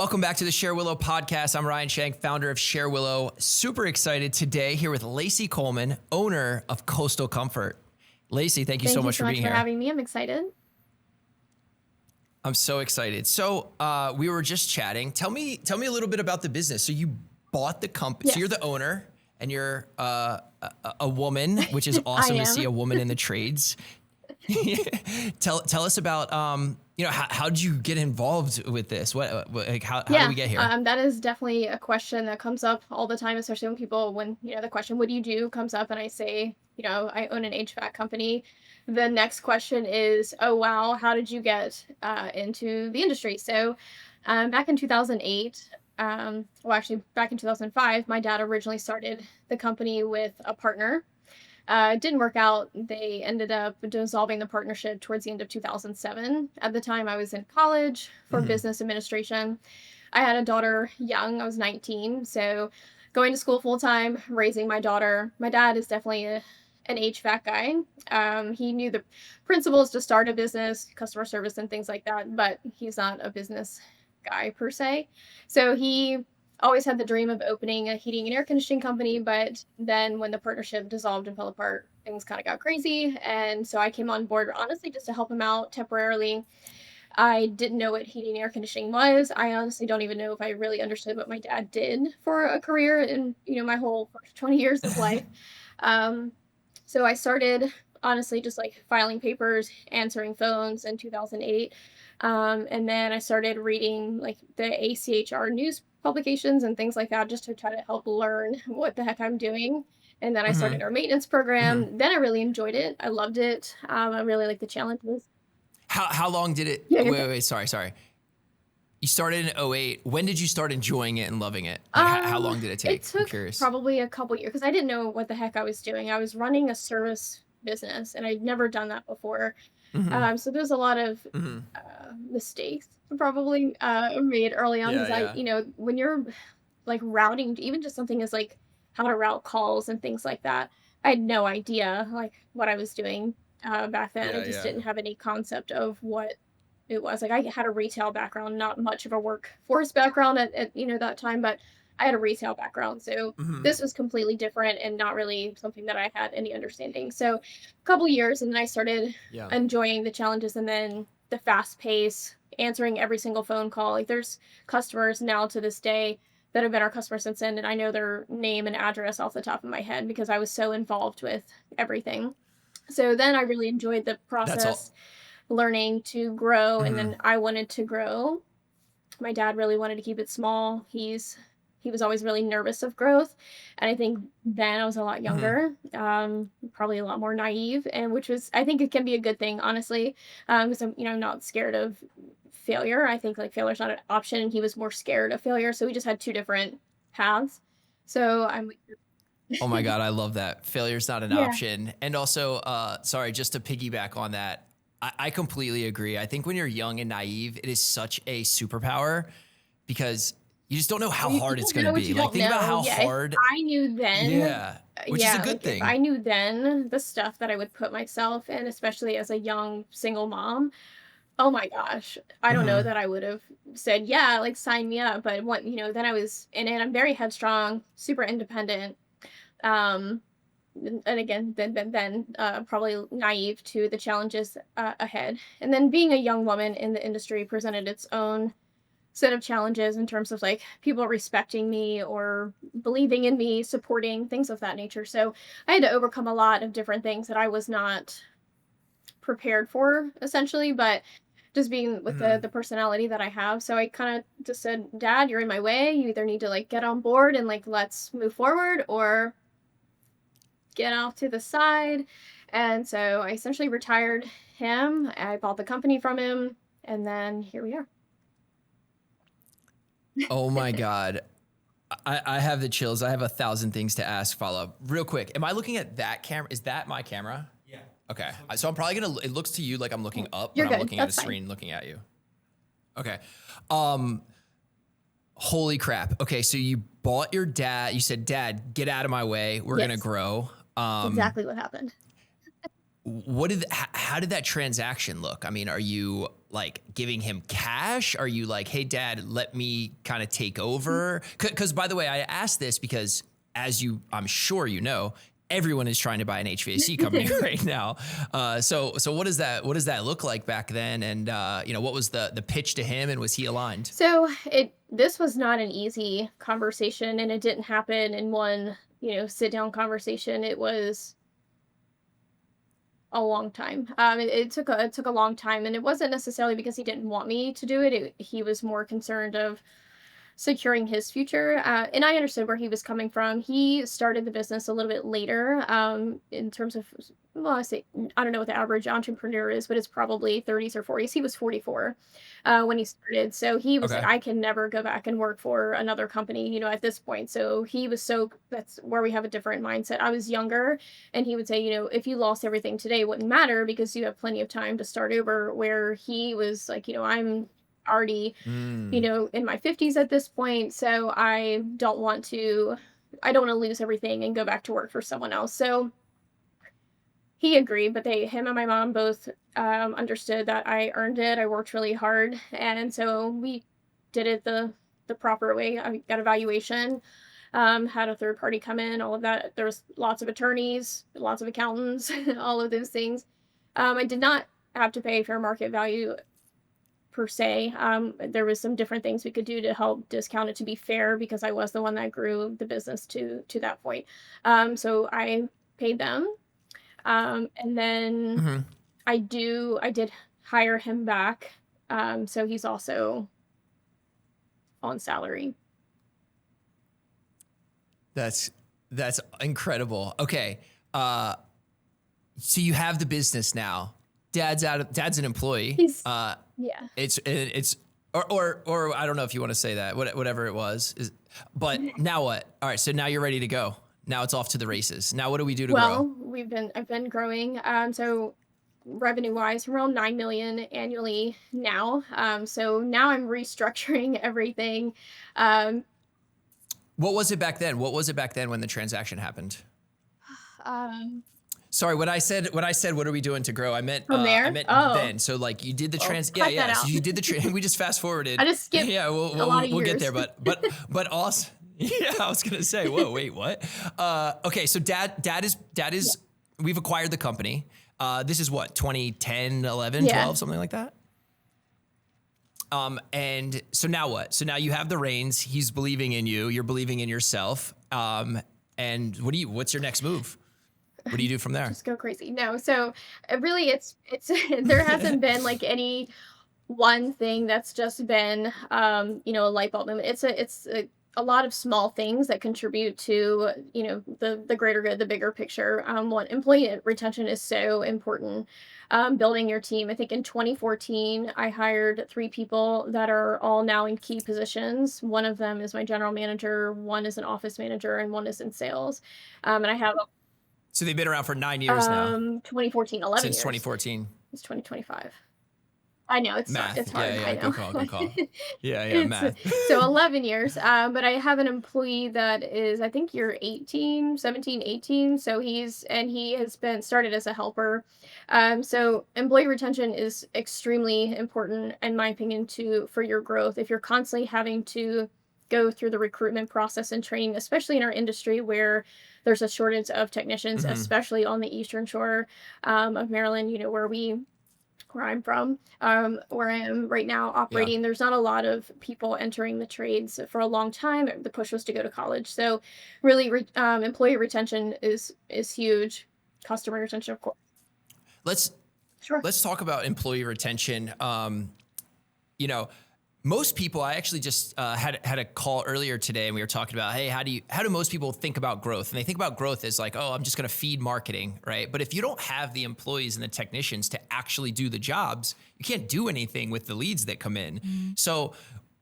Welcome back to the Share Willow podcast. I'm Ryan Shank, founder of Share Willow. Super excited today here with Lacey Coleman, owner of Coastal Comfort. Lacey, thank you so much for being here. Thank you so much for having me. I'm excited. I'm so excited. So we were just chatting. Tell me a little bit about the business. So you bought the company. Yes. So you're the owner, and you're a woman, which is awesome to see a woman in the trades. Tell us about how did you get involved with this? How did we get here? That is definitely a question that comes up all the time, especially when the question, what do you do, comes up and I say, I own an HVAC company. The next question is, oh, wow, how did you get into the industry? So back in 2008, back in 2005, my dad originally started the company with a partner. It didn't work out. They ended up dissolving the partnership towards the end of 2007. At the time, I was in college for business administration. I had a daughter young. I was 19. So going to school full time, raising my daughter. My dad is definitely an HVAC guy. He knew the principles to start a business, customer service and things like that, but he's not a business guy per se. So he always had the dream of opening a heating and air conditioning company, but then when the partnership dissolved and fell apart, things kind of got crazy. And so I came on board, honestly, just to help him out temporarily. I didn't know what heating and air conditioning was. I honestly don't even know if I really understood what my dad did for a career in, my whole first 20 years of life. So I started, honestly, just like filing papers, answering phones in 2008. And then I started reading like the ACHR news publications and things like that, just to try to help learn what the heck I'm doing. And then I started our maintenance program. Then I really enjoyed it. I loved it. I really liked the challenges. How long did it? Yeah, wait, sorry. You started in 2008. When did you start enjoying it and loving it? Like, how long did it take? It took probably a couple years because I didn't know what the heck I was doing. I was running a service business and I'd never done that before. So there's a lot of mistakes probably made early on because when you're like routing, even just something as like how to route calls and things like that, I had no idea like what I was doing back then. I just didn't have any concept of what it was. Like I had a retail background, not much of a workforce background at that time, but I had a retail background. So this was completely different and not really something that I had any understanding. So a couple years and then I started enjoying the challenges and then the fast pace, answering every single phone call. Like there's customers now to this day that have been our customers since then. And I know their name and address off the top of my head because I was so involved with everything. So then I really enjoyed the process, learning to grow. And then I wanted to grow. My dad really wanted to keep it small. He was always really nervous of growth. And I think then I was a lot younger, probably a lot more naive, and which was, I think it can be a good thing, honestly, because I'm not scared of failure. I think like failure's not an option. He was more scared of failure. So we just had two different paths. So I'm Oh my God, I love that. Failure's not an option. And also, sorry, just to piggyback on that, I completely agree. I think when you're young and naive, it is such a superpower because you just don't know how hard it's going to be. Like, think about how hard. If I knew then. Which is a good thing. If I knew then the stuff that I would put myself in, especially as a young single mom, oh my gosh, I don't know that I would have said, yeah, like sign me up. But then I was in it. I'm very headstrong, super independent. And again, then probably naive to the challenges ahead. And then being a young woman in the industry presented its own set of challenges in terms of like people respecting me or believing in me, supporting, things of that nature. So I had to overcome a lot of different things that I was not prepared for, essentially, but just being with the personality that I have. So I kind of just said, Dad, you're in my way. You either need to like get on board and like let's move forward or get off to the side. And so I essentially retired him. I bought the company from him, and then here we are. Oh my God. I have the chills. I have 1,000 things to ask, follow up. Real quick, am I looking at that camera? Is that my camera? Yeah. Okay. So I'm probably it looks to you like I'm looking up, You're but I'm good. looking at a That's fine. screen looking at you. Okay. Holy crap. Okay, so you bought your dad, you said, Dad, get out of my way. We're going to grow. That's exactly what happened. How did that transaction look? I mean, are you like giving him cash? Are you like, hey, dad, let me kind of take over? Because by the way, I asked this because I'm sure you know, everyone is trying to buy an HVAC company right now. So what does that look like back then? And what was the pitch to him, and was he aligned? So this was not an easy conversation, and it didn't happen in one, sit down conversation. It was a long time. It took a long time, and it wasn't necessarily because he didn't want me to do it. He was more concerned of securing his future. And I understood where he was coming from. He started the business a little bit later, in terms of, well, I don't know what the average entrepreneur is, but it's probably 30s or 40s. He was 44 when he started. So he was like, Okay. I can never go back and work for another company, at this point. So that's where we have a different mindset. I was younger, and he would say, if you lost everything today, it wouldn't matter because you have plenty of time to start over. Where he was like, I'm already Mm. in my 50s at this point, so I don't want to lose everything and go back to work for someone else. So he agreed, but him and my mom both understood that I earned it. I worked really hard, and so we did it the proper way. I got a valuation, had a third party come in, all of that. There was lots of attorneys, lots of accountants, all of those things. I did not have to pay fair market value per se. There was some different things we could do to help discount it to be fair because I was the one that grew the business to that point. So I paid them, and then Hmm. I did hire him back. So he's also on salary. That's incredible. Okay. Uh, so you have the business now. Dad's an employee. He's Yeah. It's or I don't know if you want to say that, whatever it was is, but now what? All right. So now you're ready to go. Now it's off to the races. Now what do we do to grow? Well, I've been growing. So revenue wise, around 9 million annually now. So now I'm restructuring everything. Um, What was it back then? What was it back then when the transaction happened? um, Sorry, what are we doing to grow? from I there. meant Oh, then. So like you did the well, yeah, cut that yeah. So out. you did we just fast forwarded. I just skipped Yeah, a lot of we'll get years. there, but also yeah, I was gonna say, whoa, wait, what? Okay, so dad is Yeah. we've acquired the company. This is what, 2010, 11, Yeah. 12, something like that. And so now what? So now you have the reins. He's believing in you. You're believing in yourself. And what's your next move? What do you do from there? Just go crazy. No, so really, it's there hasn't been like any one thing that's just been a light bulb moment. It's a lot of small things that contribute to the greater good, the bigger picture. One, employee retention is so important. Building your team. I think in 2014 I hired 3 people that are all now in key positions. One of them is my general manager, one is an office manager, and one is in sales. And I have So they've been around for 9 years now, 2014, 11 since years. 2014. It's 2025. I know it's Math. Yeah, hard. I yeah. know. Good call. Good call. Yeah, yeah. It's Math. so 11 years. But I have an employee that is, I think you're 18, 17, 18. So he has been started as a helper. So employee retention is extremely important, in my opinion, for your growth. If you're constantly having to go through the recruitment process and training, especially in our industry where there's a shortage of technicians, Hmm. especially on the Eastern Shore of Maryland, where I'm from, where I am right now Yeah. operating, there's not a lot of people entering the trades. For a long time, the push was to go to college. So, really, employee retention is huge. Customer retention, of course. Let's Sure. let's talk about employee retention. You know, most people. I actually just had a call earlier today, and we were talking about, hey, how do most people think about growth? And they think about growth as like, oh, I'm just going to feed marketing, right? But if you don't have the employees and the technicians to actually do the jobs, you can't do anything with the leads that come in. So,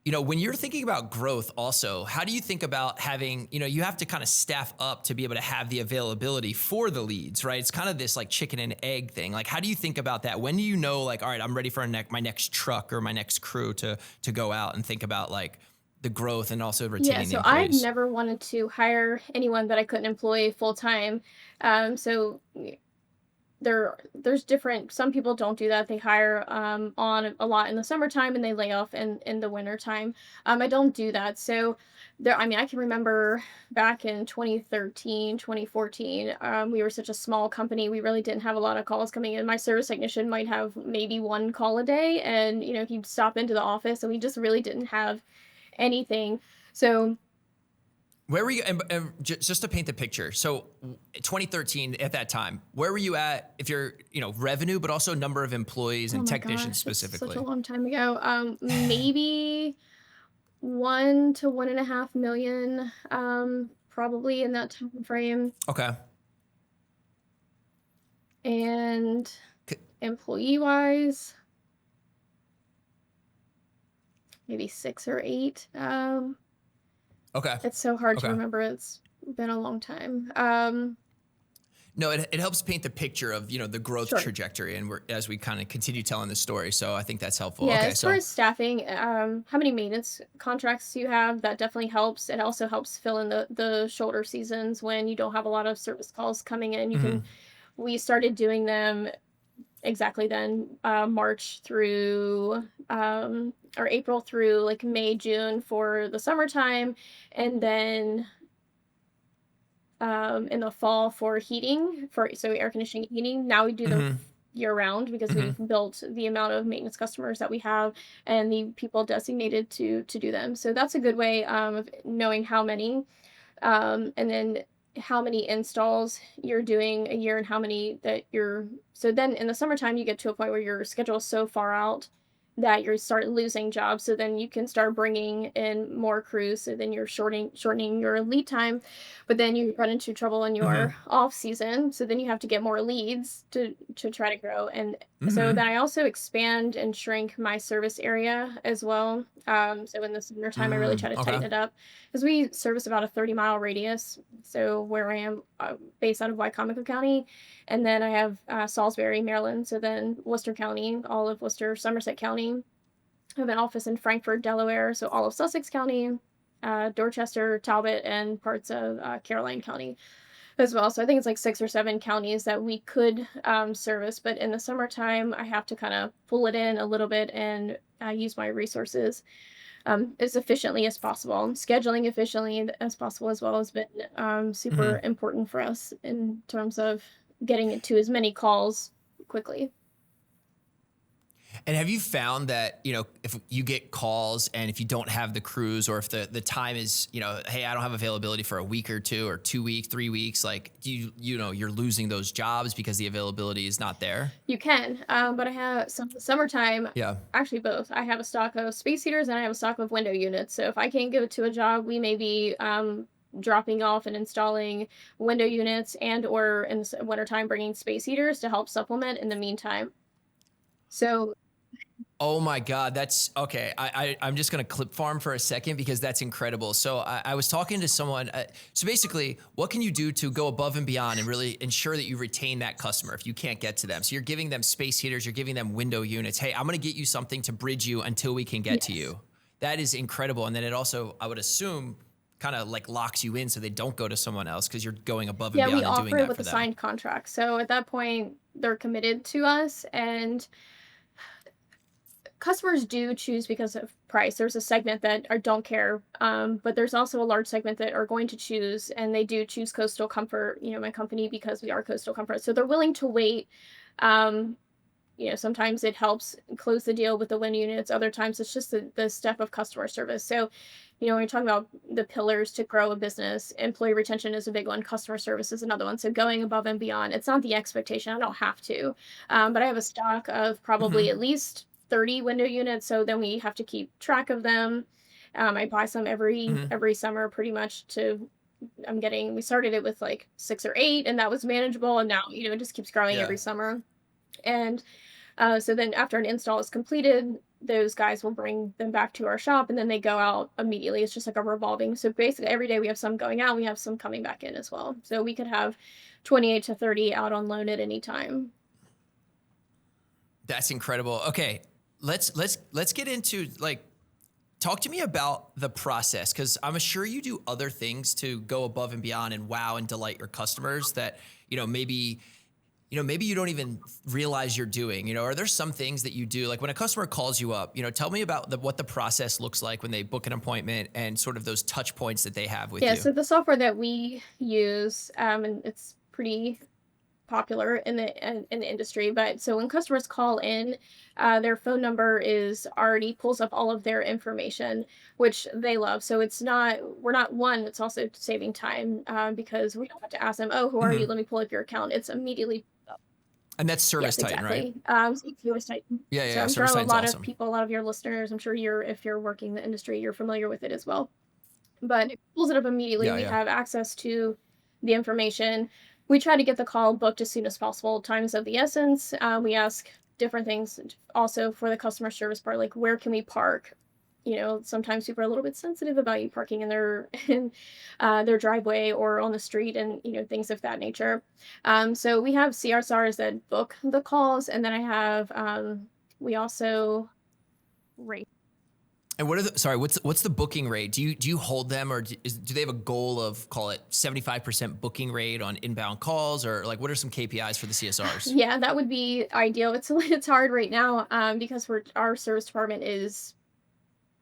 when you're thinking about growth also, how do you think about having, you have to kind of staff up to be able to have the availability for the leads, right? It's kind of this like chicken and egg thing. Like, how do you think about that? When do you know, like, all right, I'm ready for my next truck or my next crew to go out and think about like the growth and also Yeah, retaining the so I've employees? never wanted to hire anyone that I couldn't employ full time. So there's different, some people don't do that. They hire on a lot in the summertime and they lay off in the wintertime. I don't do that. So there, I mean, I can remember back in 2013, 2014, we were such a small company. We really didn't have a lot of calls coming in. My service technician might have maybe one call a day, and he'd stop into the office, and we just really didn't have anything. So Where were you? And just to paint the picture, so 2013 at that time, where were you at? If you're, revenue, but also number of employees oh and my technicians gosh, that's such a specifically. long time ago. Maybe 1 to 1.5 million, probably in that time frame. Okay. And C- employee wise, maybe 6 or 8. Okay. It's so hard to Okay. remember. It's been a long time. No, it helps paint the picture of, the growth Sure. trajectory, and as we kind of continue telling the story. So I think that's helpful. Yeah, Okay. as far So, as staffing, how many maintenance contracts you have, that definitely helps. It also helps fill in the shoulder seasons when you don't have a lot of service calls coming in. mhm, We started doing them exactly then, March through or April through like May, June for the summertime, and then in the fall for heating, for so air conditioning and heating. Now we do them mhm, year round because we've mhm, built the amount of maintenance customers that we have and the people designated to do them. So that's a good way of knowing how many, and then how many installs you're doing a year and how many that you're, so then in the summertime you get to a point where your schedule is so far out that you start losing jobs, so then you can start bringing in more crews, so then you're shortening your lead time, but then you run into trouble in your mhm, off season, so then you have to get more leads to try to grow. And so then mhm, I also expand and shrink my service area as well. So in the summertime I really try to okay. tighten it up because we service about a 30-mile radius. So where I am, based out of Wycomico County, and then I have Salisbury, Maryland. So then Worcester County, all of Worcester, Somerset County. I have an office in Frankfort, Delaware. So all of Sussex County, Dorchester, Talbot, and parts of Caroline County as well. So I think it's like 6 or 7 counties that we could service. But in the summertime, I have to kind of pull it in a little bit and use my resources as efficiently as possible. Scheduling efficiently as possible as well has been super Mhm. important for us in terms of getting it to as many calls quickly. And have you found that, if you get calls and if you don't have the crews, or if the time is, hey, I don't have availability for a week or two or 2 weeks, 3 weeks, like you're losing those jobs because the availability is not there? You can, but I have some summertime. Yeah. Actually, both. I have a stock of space heaters and I have a stock of window units. So if I can't give it to a job, we may be dropping off and installing window units, and or in the wintertime bringing space heaters to help supplement in the meantime. So Oh my God, that's okay. I'm just gonna clip farm for a second because that's incredible. So I was talking to someone. So basically, what can you do to go above and beyond and really ensure that you retain that customer if you can't get to them? So you're giving them space heaters, you're giving them window units. Hey, I'm gonna get you something to bridge you until we can get to yes. you. That is incredible. And then it also, I would assume, kind of like locks you in so they don't go to someone else because you're going above and Yeah, we beyond and doing offer it that with for a them. signed contract. So at that point, they're committed to us, and customers do choose because of price. There's a segment that don't care, but there's also a large segment that are going to choose, and they do choose Coastal Comfort, my company, because we are Coastal Comfort. So they're willing to wait. Um, Sometimes it helps close the deal with the win units. Other times it's just the step of customer service. So, when you're talking about the pillars to grow a business, employee retention is a big one. Customer service is another one. So going above and beyond. It's not the expectation. I don't have to, but I have a stock of probably Hmm. at least 30 window units. So then we have to keep track of them. I buy some Hmm. every summer, pretty much. We started it with like 6 or 8, and that was manageable. And now, it just keeps growing Yeah. every summer. And so then after an install is completed, those guys will bring them back to our shop and then they go out immediately. It's just like a revolving. So basically every day we have some going out, we have some coming back in as well. So we could have 28 to 30 out on loan at any time. That's incredible. Okay, let's get into, like, talk to me about the process, because I'm sure you do other things to go above and beyond and wow and delight your customers that maybe maybe you don't even realize you're doing? Are there some things that you do? Like when a customer calls you up, tell me about what the process looks like when they book an appointment and sort of those touch points that they have with Yeah, you. so the software that we use, and it's pretty popular in the industry. But so when customers call in, their phone number is already pulls up all of their information, which they love. So it's not we're not one. It's also saving time because we don't have to ask them, "Oh, who are you? Mhm. Let me pull up your account." It's immediately And that's Service yes, Titan, right? exactly. So you can always type. Yeah, yeah, So yeah. I'm sure Service a Titan's lot of awesome. people, a lot of your listeners, I'm sure if you're working the industry, you're familiar with it as well. But it pulls it up immediately. Yeah, We yeah. have access to the information. We try to get the call booked as soon as possible. Time is of the essence. We ask different things also for the customer service part, like where can we park? Sometimes people are a little bit sensitive about you parking in their their driveway or on the street, and things of that nature. So we have CSRs that book the calls, and then I have we also rate. And what's the booking rate? Do you hold them, or do they have a goal of, call it 75% booking rate on inbound calls, or like what are some KPIs for the CSRs? Yeah, that would be ideal. It's hard right now because our service department is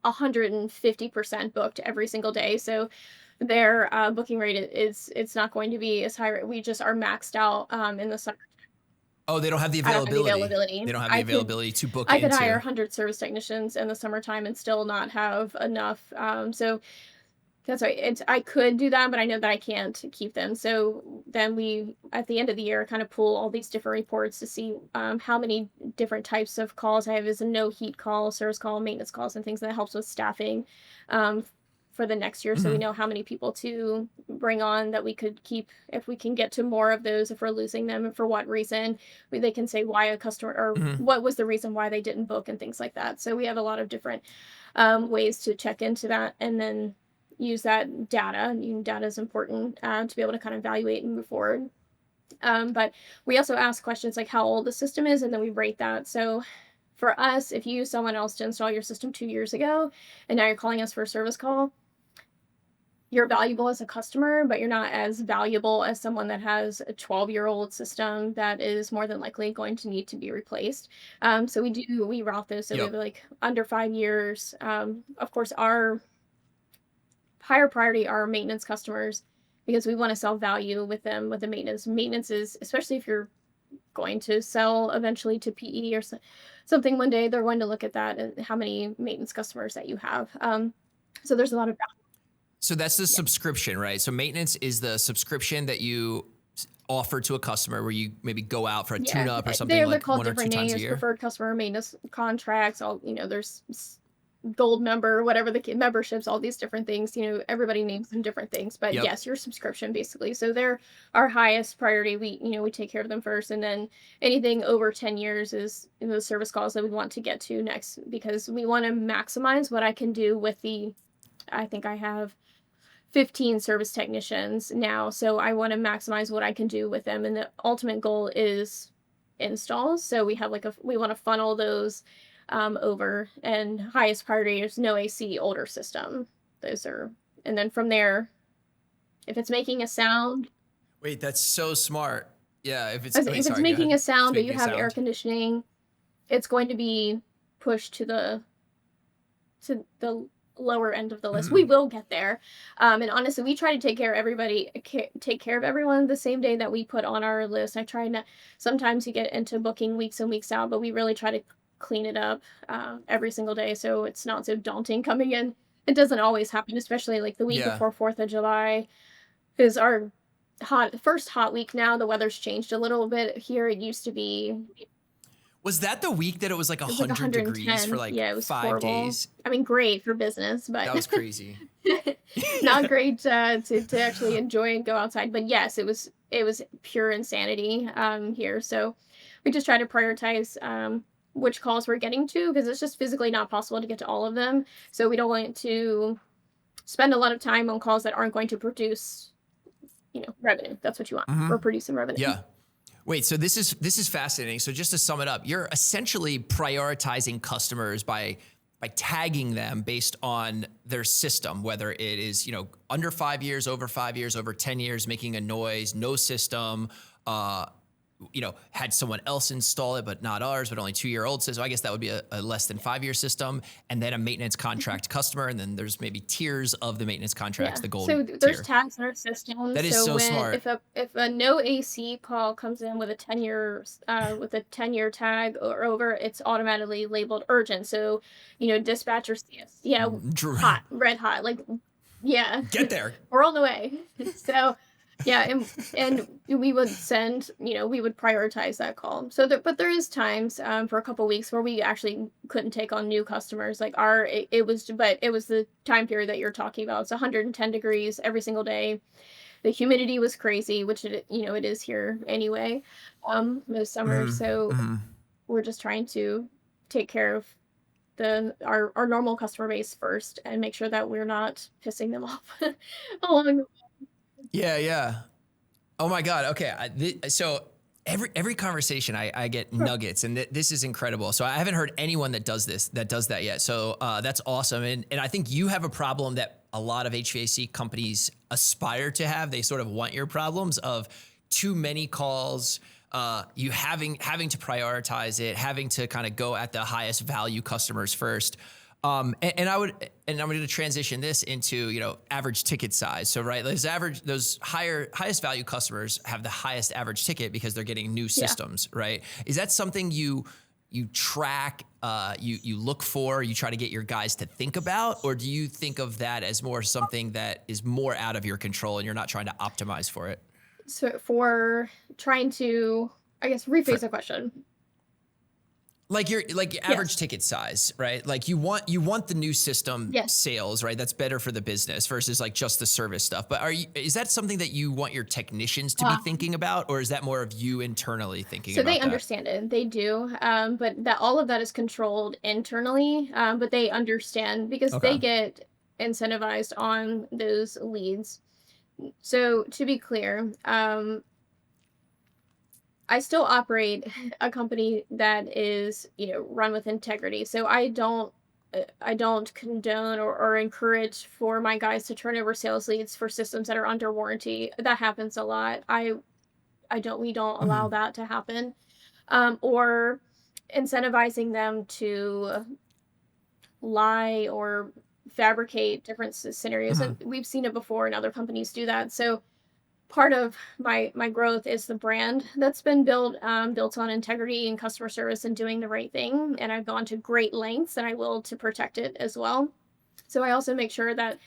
150% booked every single day. So their booking rate is it's not going to be as high. We just are maxed out in the summer. Oh, they don't have the I don't have the availability. availability. They don't have the availability to book I could hire into. 100 service technicians in the summertime and still not have enough. So that's right. I could do that, but I know that I can't keep them. So then we, at the end of the year, kind of pull all these different reports to see how many different types of calls I have. Is a no heat call, service call, maintenance calls, and things that helps with staffing um, for the next year. So we Mhm. know how many people to bring on that we could keep if we can get to more of those. If we're losing them, and for what reason, they can say why a customer or Mhm. what was the reason why they didn't book and things like that. So we have a lot of different ways to check into that, and then use that data. Data is important to be able to kind of evaluate and move forward. But we also ask questions like how old the system is, and then we rate that. So for us, if you use someone else to install your system 2 years ago, and now you're calling us for a service call, you're valuable as a customer, but you're not as valuable as someone that has a 12-year-old system that is more than likely going to need to be replaced. So we route those. So we have Yep. like under 5 years. Of course, our higher priority are maintenance customers because we want to sell value with them with the maintenance. Maintenance is, especially if you're going to sell eventually to PE or something one day, they're going to look at that and how many maintenance customers that you have. So there's a lot of So that's the yeah, subscription, right? So maintenance is the subscription that you offer to a customer where you maybe go out for a yeah. tune up or something They're like called one or two different times a names, year. preferred customer maintenance contracts. All there's gold member, whatever the memberships, all these different things. Everybody names them different things, but Yep. yes, your subscription basically. So they're our highest priority. We take care of them first, and then anything over 10 years is the service calls that we want to get to next because we want to maximize what I can do with the. I think I have 15 service technicians now, so I want to maximize what I can do with them, and the ultimate goal is installs. So we want to funnel those over, and highest priority is no AC, older system. Those are, and then from there, if it's making a sound, Wait, that's so smart. Yeah. Wait, if it's sorry, go making ahead. a It's sound or you making a have air sound. conditioning, it's going to be pushed to the lower end of the list. We Mhm. will get there. And honestly, we try to take care of everyone the same day that we put on our list. I try not, sometimes you get into booking weeks and weeks out, but we really try to clean it up every single day so it's not so daunting coming in. It doesn't always happen, especially like the week Yeah. before 4th of July, because our first hot week now, the weather's changed a little bit here. It used to be Was that the week that it was like it was like 100 degrees for 110. like Yeah, it was five horrible. days? I mean, great for business, but That was crazy. not Yeah. great to actually enjoy and go outside. But yes, it was pure insanity here. So we just try to prioritize which calls we're getting to because it's just physically not possible to get to all of them. So we don't want to spend a lot of time on calls that aren't going to produce, revenue. That's what you want. Hmm. We're producing revenue. Yeah. Wait, so this is fascinating. So just to sum it up, you're essentially prioritizing customers by tagging them based on their system, whether it is, under 5 years, over 5 years, over 10 years, making a noise, no system, had someone else install it, but not ours, but only 2-year old. So I guess that would be a less than 5-year system, and then a maintenance Mhm. contract customer. And then there's maybe tiers of the maintenance contracts, Yeah. the gold So there's tier. tags in our system. That is So so when smart. if a no AC call comes in with a 10-year tag or over, it's automatically labeled urgent. So, dispatcher sees, yeah, hot, red hot, like yeah, Get there. we're on the way. So yeah, and we would prioritize that call. But there is times for a couple weeks where we actually couldn't take on new customers. Like it was the time period that you're talking about. It's 110 degrees every single day. The humidity was crazy, which it is here anyway, most summers. Mhm, So mhm. we're just trying to take care of our normal customer base first and make sure that we're not pissing them off along the Yeah, yeah. Oh my God. Okay. So every conversation I get Sure. nuggets, and this is incredible. So I haven't heard anyone that does that yet. So that's awesome. And I think you have a problem that a lot of HVAC companies aspire to have. They sort of want your problems of too many calls, you having to prioritize it, having to kind of go at the highest value customers first. And I'm going to transition this into, average ticket size. So, right, those highest value customers have the highest average ticket because they're getting new Yeah. systems, right? Is that something you track, you look for, you try to get your guys to think about, or do you think of that as more something that is more out of your control and you're not trying to optimize for it? So for trying to, I guess, rephrase For the question. like your average Yes. ticket size, right? Like you want the new system Yes. sales, right? That's better for the business versus like just the service stuff. But is that something that you want your technicians to be thinking about, or is that more of you internally thinking So they about that? understand it. They do. But that all of that is controlled internally. But they understand because Okay. they get incentivized on those leads. So to be clear, I still operate a company that is, run with integrity. So I don't condone or encourage for my guys to turn over sales leads for systems that are under warranty. That happens a lot. I don't we don't allow Mhm. that to happen. Or incentivizing them to lie or fabricate different scenarios. And Mhm. we've seen it before and other companies do that. So part of my growth is the brand that's been built on integrity and customer service and doing the right thing, and I've gone to great lengths, and I will, to protect it as well. So I also make sure that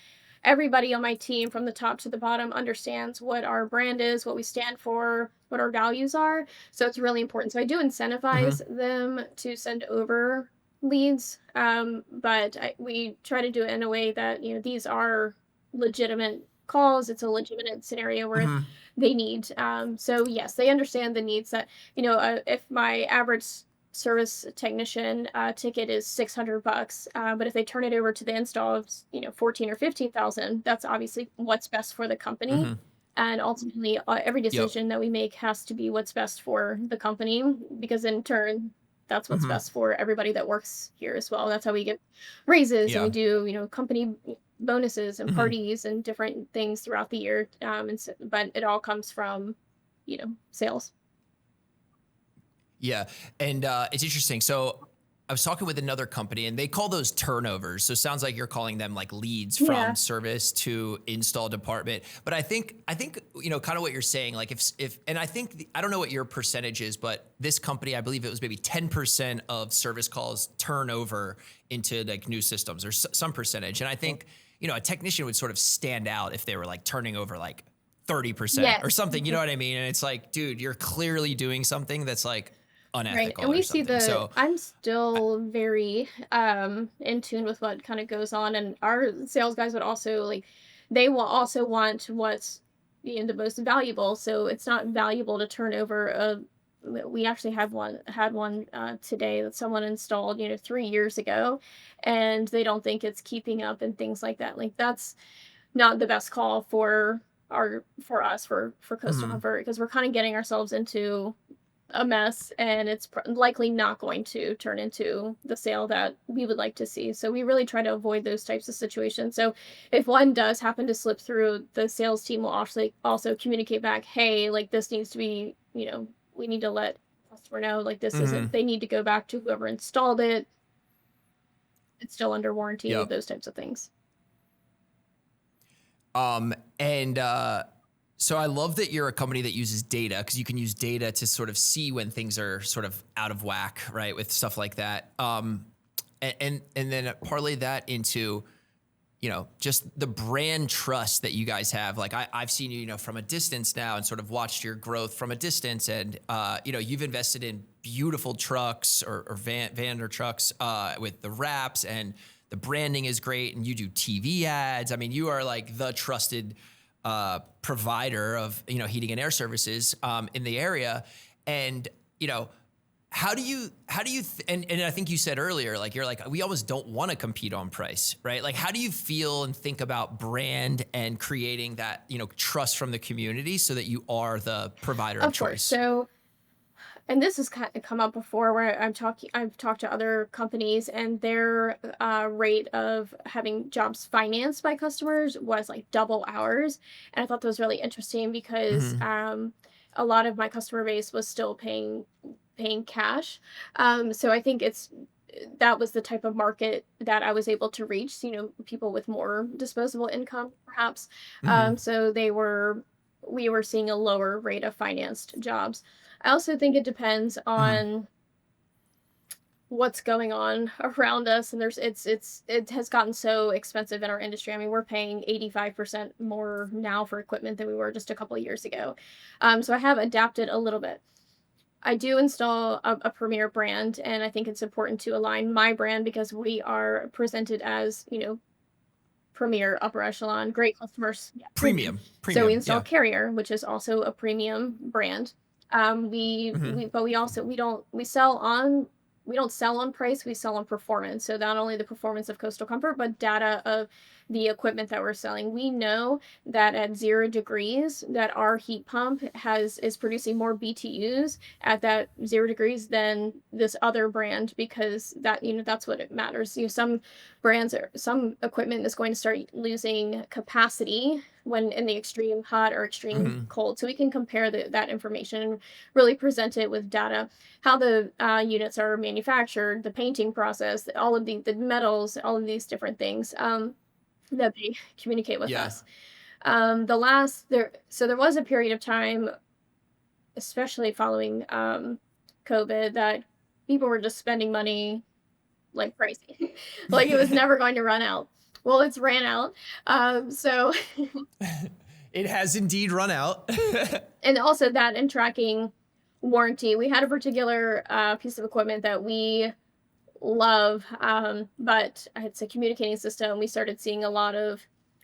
everybody on my team from the top to the bottom understands what our brand is, what we stand for, what our values are. So it's really important. So I do incentivize Mhm. them to send over leads, but we try to do it in a way that these are legitimate calls. It's a legitimate scenario where Mhm. they need. So yes, they understand the needs that if my average service technician ticket is $600, but if they turn it over to the install of 14 or 15,000, that's obviously what's best for the company. Mhm. And ultimately, every Yep. decision that we make has to be what's best for the company, because in turn, that's what's Mhm. best for everybody that works here as well. That's how we get raises, and we Yeah. do company bonuses and Mhm. parties and different things throughout the year. But it all comes from sales. Yeah, and it's interesting. So I was talking with another company, and they call those turnovers. So it sounds like you're calling them like leads from Yeah. service to install department. But I think kind of what you're saying. Like if and I think I don't know what your percentage is, but this company, I believe it was maybe 10% of service calls turn over into like new systems or some percentage. And I think a technician would sort of stand out if they were like turning over like 30% or Yes. something. You know what I mean? And it's like, dude, you're clearly doing something that's like Right, unethical and or we see something. the So, I'm I, still very, in tune with what kinda goes on, and our sales guys would also, like they will also want what's, the most valuable, so it's not valuable to turn over a we actually had one, today that someone installed, 3 years ago, and they don't think it's keeping up and things like that. Like, that's not the best call for us, for Coastal mhm. Comfort, because we're kinda getting ourselves into a mess, and it's likely not going to turn into the sale that we would like to see. So we really try to avoid those types of situations. So if one does happen to slip through, the sales team will also communicate back, hey, like this needs to be, we need to let customer know, like, this Hmm. isn't, they need to go back to whoever installed it. It's still under warranty, Yep. those types of things. And so I love that you're a company that uses data, because you can use data to sort of see when things are sort of out of whack, right? With stuff like that. And then parlay that into, just the brand trust that you guys have. Like I've seen you, from a distance now, and sort of watched your growth from a distance. And, you've invested in beautiful trucks or van or trucks with the wraps, and the branding is great. And you do TV ads. I mean, you are like the trusted provider of, heating and air services in the area. And, how do you, and I think you said earlier, like, you're like, we almost don't want to compete on price, right? Like, how do you feel and think about brand and creating that, trust from the community so that you are the provider of Of course. choice? So, and this has come up before where I've talked to other companies, and their rate of having jobs financed by customers was like double ours. And I thought that was really interesting because Hmm. a lot of my customer base was still paying cash. So I think that was the type of market that I was able to reach, people with more disposable income, perhaps. Hmm. So we were seeing a lower rate of financed jobs. I also think it depends Hmm. on what's going on around us, and it has gotten so expensive in our industry. I mean, we're paying 85% more now for equipment than we were just a couple of years ago. So I have adapted a little bit. I do install a premier brand, and I think it's important to align my brand because we are presented as, premier, upper echelon, great customers. Yeah, premium. So we Premium. install Yeah. Carrier, which is also a premium brand. Hmm. But we also we don't sell on price, we sell on performance. So not only the performance of Coastal Comfort, but data of the equipment that we're selling. We know that at 0 degrees, that our heat pump is producing more BTUs at that 0 degrees than this other brand, because that's what it matters. Some equipment is going to start losing capacity when in the extreme hot or extreme Hmm. cold. So we can compare that information and really present it with data, how the units are manufactured, the painting process, all of the metals, all of these different things that they communicate with Yeah. us. So there was a period of time, especially following COVID, that people were just spending money like crazy. Like it was never going to run out. Well, it's ran out. So It has indeed run out. and also that and tracking warranty. We had a particular piece of equipment that we love, but it's a communicating system. We started seeing a lot of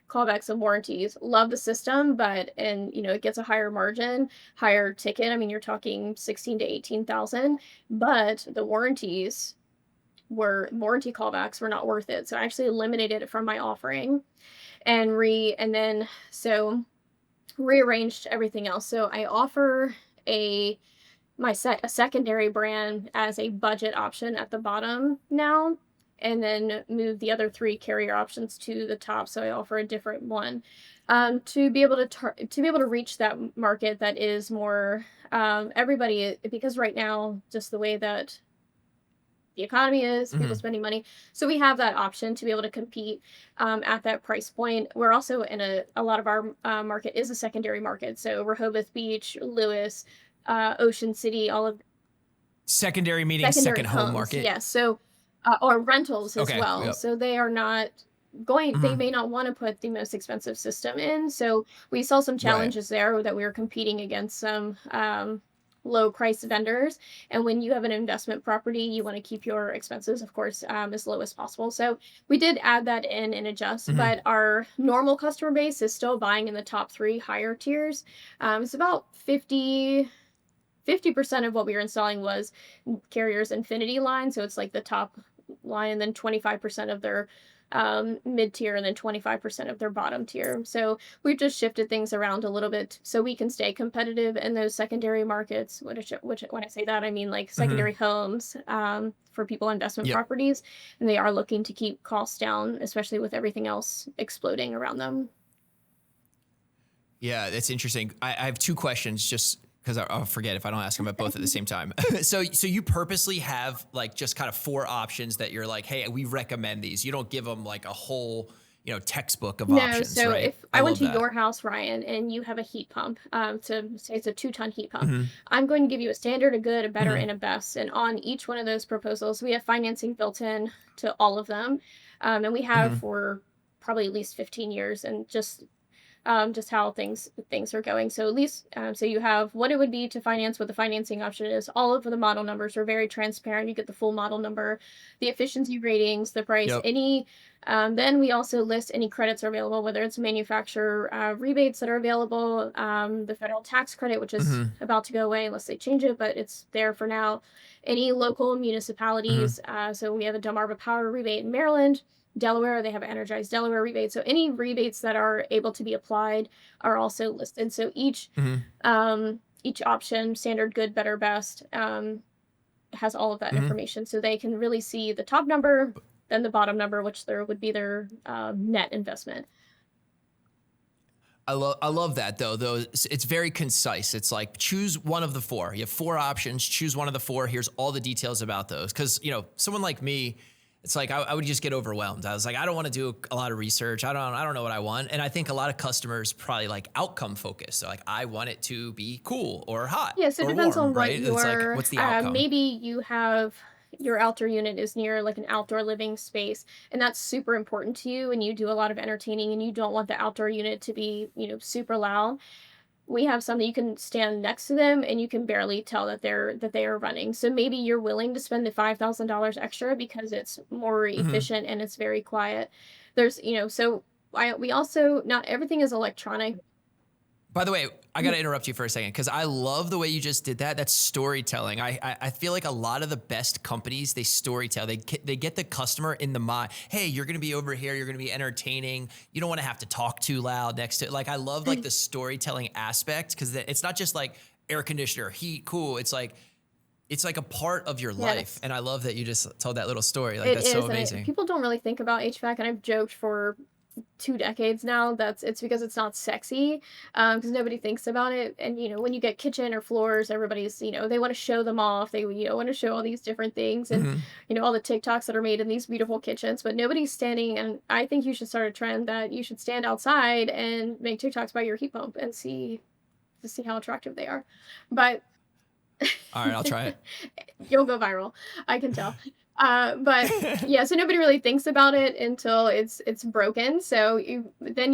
callbacks of warranties. Love the system, but and it gets a higher margin, higher ticket. I mean, you're talking 16 to 18,000, but the warranty callbacks were not worth it. So I actually eliminated it from my offering and then so rearranged everything else. So I offer a a secondary brand as a budget option at the bottom now, and then move the other three carrier options to the top. So I offer a different one to be able to be able to reach that market that is more everybody, because right now just the way that the economy is, people Hmm. spending money. So we have that option to be able to compete at that price point. We're also in a lot of our market is a secondary market. So Rehoboth Beach, Lewis, Ocean City, all of Secondary meaning secondary second home homes. market. Yes. So, or rentals as Okay. well. Yep. So they Hmm. may not want to put the most expensive system in. So we saw some Right. challenges there that we were competing against some low price vendors. And when you have an investment property, you want to keep your expenses, of course, as low as possible. So we did add that in and adjust, Hmm. but our normal customer base is still buying in the top three higher tiers. It's about 50% of what we were installing was Carrier's Infinity line, so it's like the top line, and then 25% of their mid tier, and then 25% of their bottom tier. So we've just shifted things around a little bit so we can stay competitive in those secondary markets. Which when I say that, I mean like Hmm. secondary homes for people investment Yep. properties, and they are looking to keep costs down, especially with everything else exploding around them. Yeah, that's interesting. I have two questions just because I'll forget if I don't ask them about both at the same time. So you purposely have like just kind of 4 options that you're like, hey, we recommend these. You don't give them like a whole, textbook of No, options, so right? if I I went love to that. your house, Ryan, and you have a heat pump, so say it's a 2-ton heat pump, Hmm. I'm going to give you a standard, a good, a better, Hmm. and a best. And on each one of those proposals, we have financing built in to all of them, and we have Hmm. for probably at least 15 years, and just how things are going. So at least so you have what it would be to finance, what the financing option is. All of the model numbers are very transparent. You get the full model number, the efficiency ratings, the price, Yep. any. Then we also list any credits are available, whether it's manufacturer rebates that are available, the federal tax credit, which is Hmm. about to go away unless they change it, but it's there for now. Any local Hmm. municipalities. So we have a Delmarva Power rebate in Maryland. Delaware, they have Energized Delaware rebate. So any rebates that are able to be applied are also listed. So Hmm. each option, standard, good, better, best, has all of that Hmm. information. So they can really see the top number, then the bottom number, which there would be their net investment. I love that though. Though it's very concise. It's like choose one of the 4. You have 4 options. Choose one of the 4. Here's all the details about those. Because someone like me, it's like I would just get overwhelmed. I was like, I don't want to do a lot of research. I don't know what I want. And I think a lot of customers probably like outcome focused. So like I want it to be cool or hot Yeah, so it or depends warm, on what right? It's like your what's the outcome? maybe you have your outdoor unit is near like an outdoor living space, and that's super important to you, and you do a lot of entertaining, and you don't want the outdoor unit to be, super loud. We have some that you can stand next to them and you can barely tell that they are running. So maybe you're willing to spend the $5,000 extra because it's more Hmm. efficient and it's very quiet. There's, so we also not everything is electronic. By the way, I got to interrupt you for a second because I love the way you just did that. That's storytelling. I feel like a lot of the best companies, they storytell. They get the customer in the mind. Hey, you're going to be over here. You're going to be entertaining. You don't want to have to talk too loud next to it. Like I love like the storytelling aspect because it's not just like air conditioner, heat, cool. It's like a part of your life. Yes. And I love that you just told that little story. Like It that's so is, and amazing. people don't really think about HVAC, and I've joked for 2 decades now that's it's because it's not sexy, because nobody thinks about it. And when you get kitchen or floors, everybody's they want to show them off. They want to show all these different things, and Hmm. all the TikToks that are made in these beautiful kitchens, but nobody's standing. And I think you should start a trend that you should stand outside and make TikToks by your heat pump and see how attractive they are. But All right, I'll try you'll go viral, I can tell. But it. yeah, so nobody really thinks about it until it's broken. So you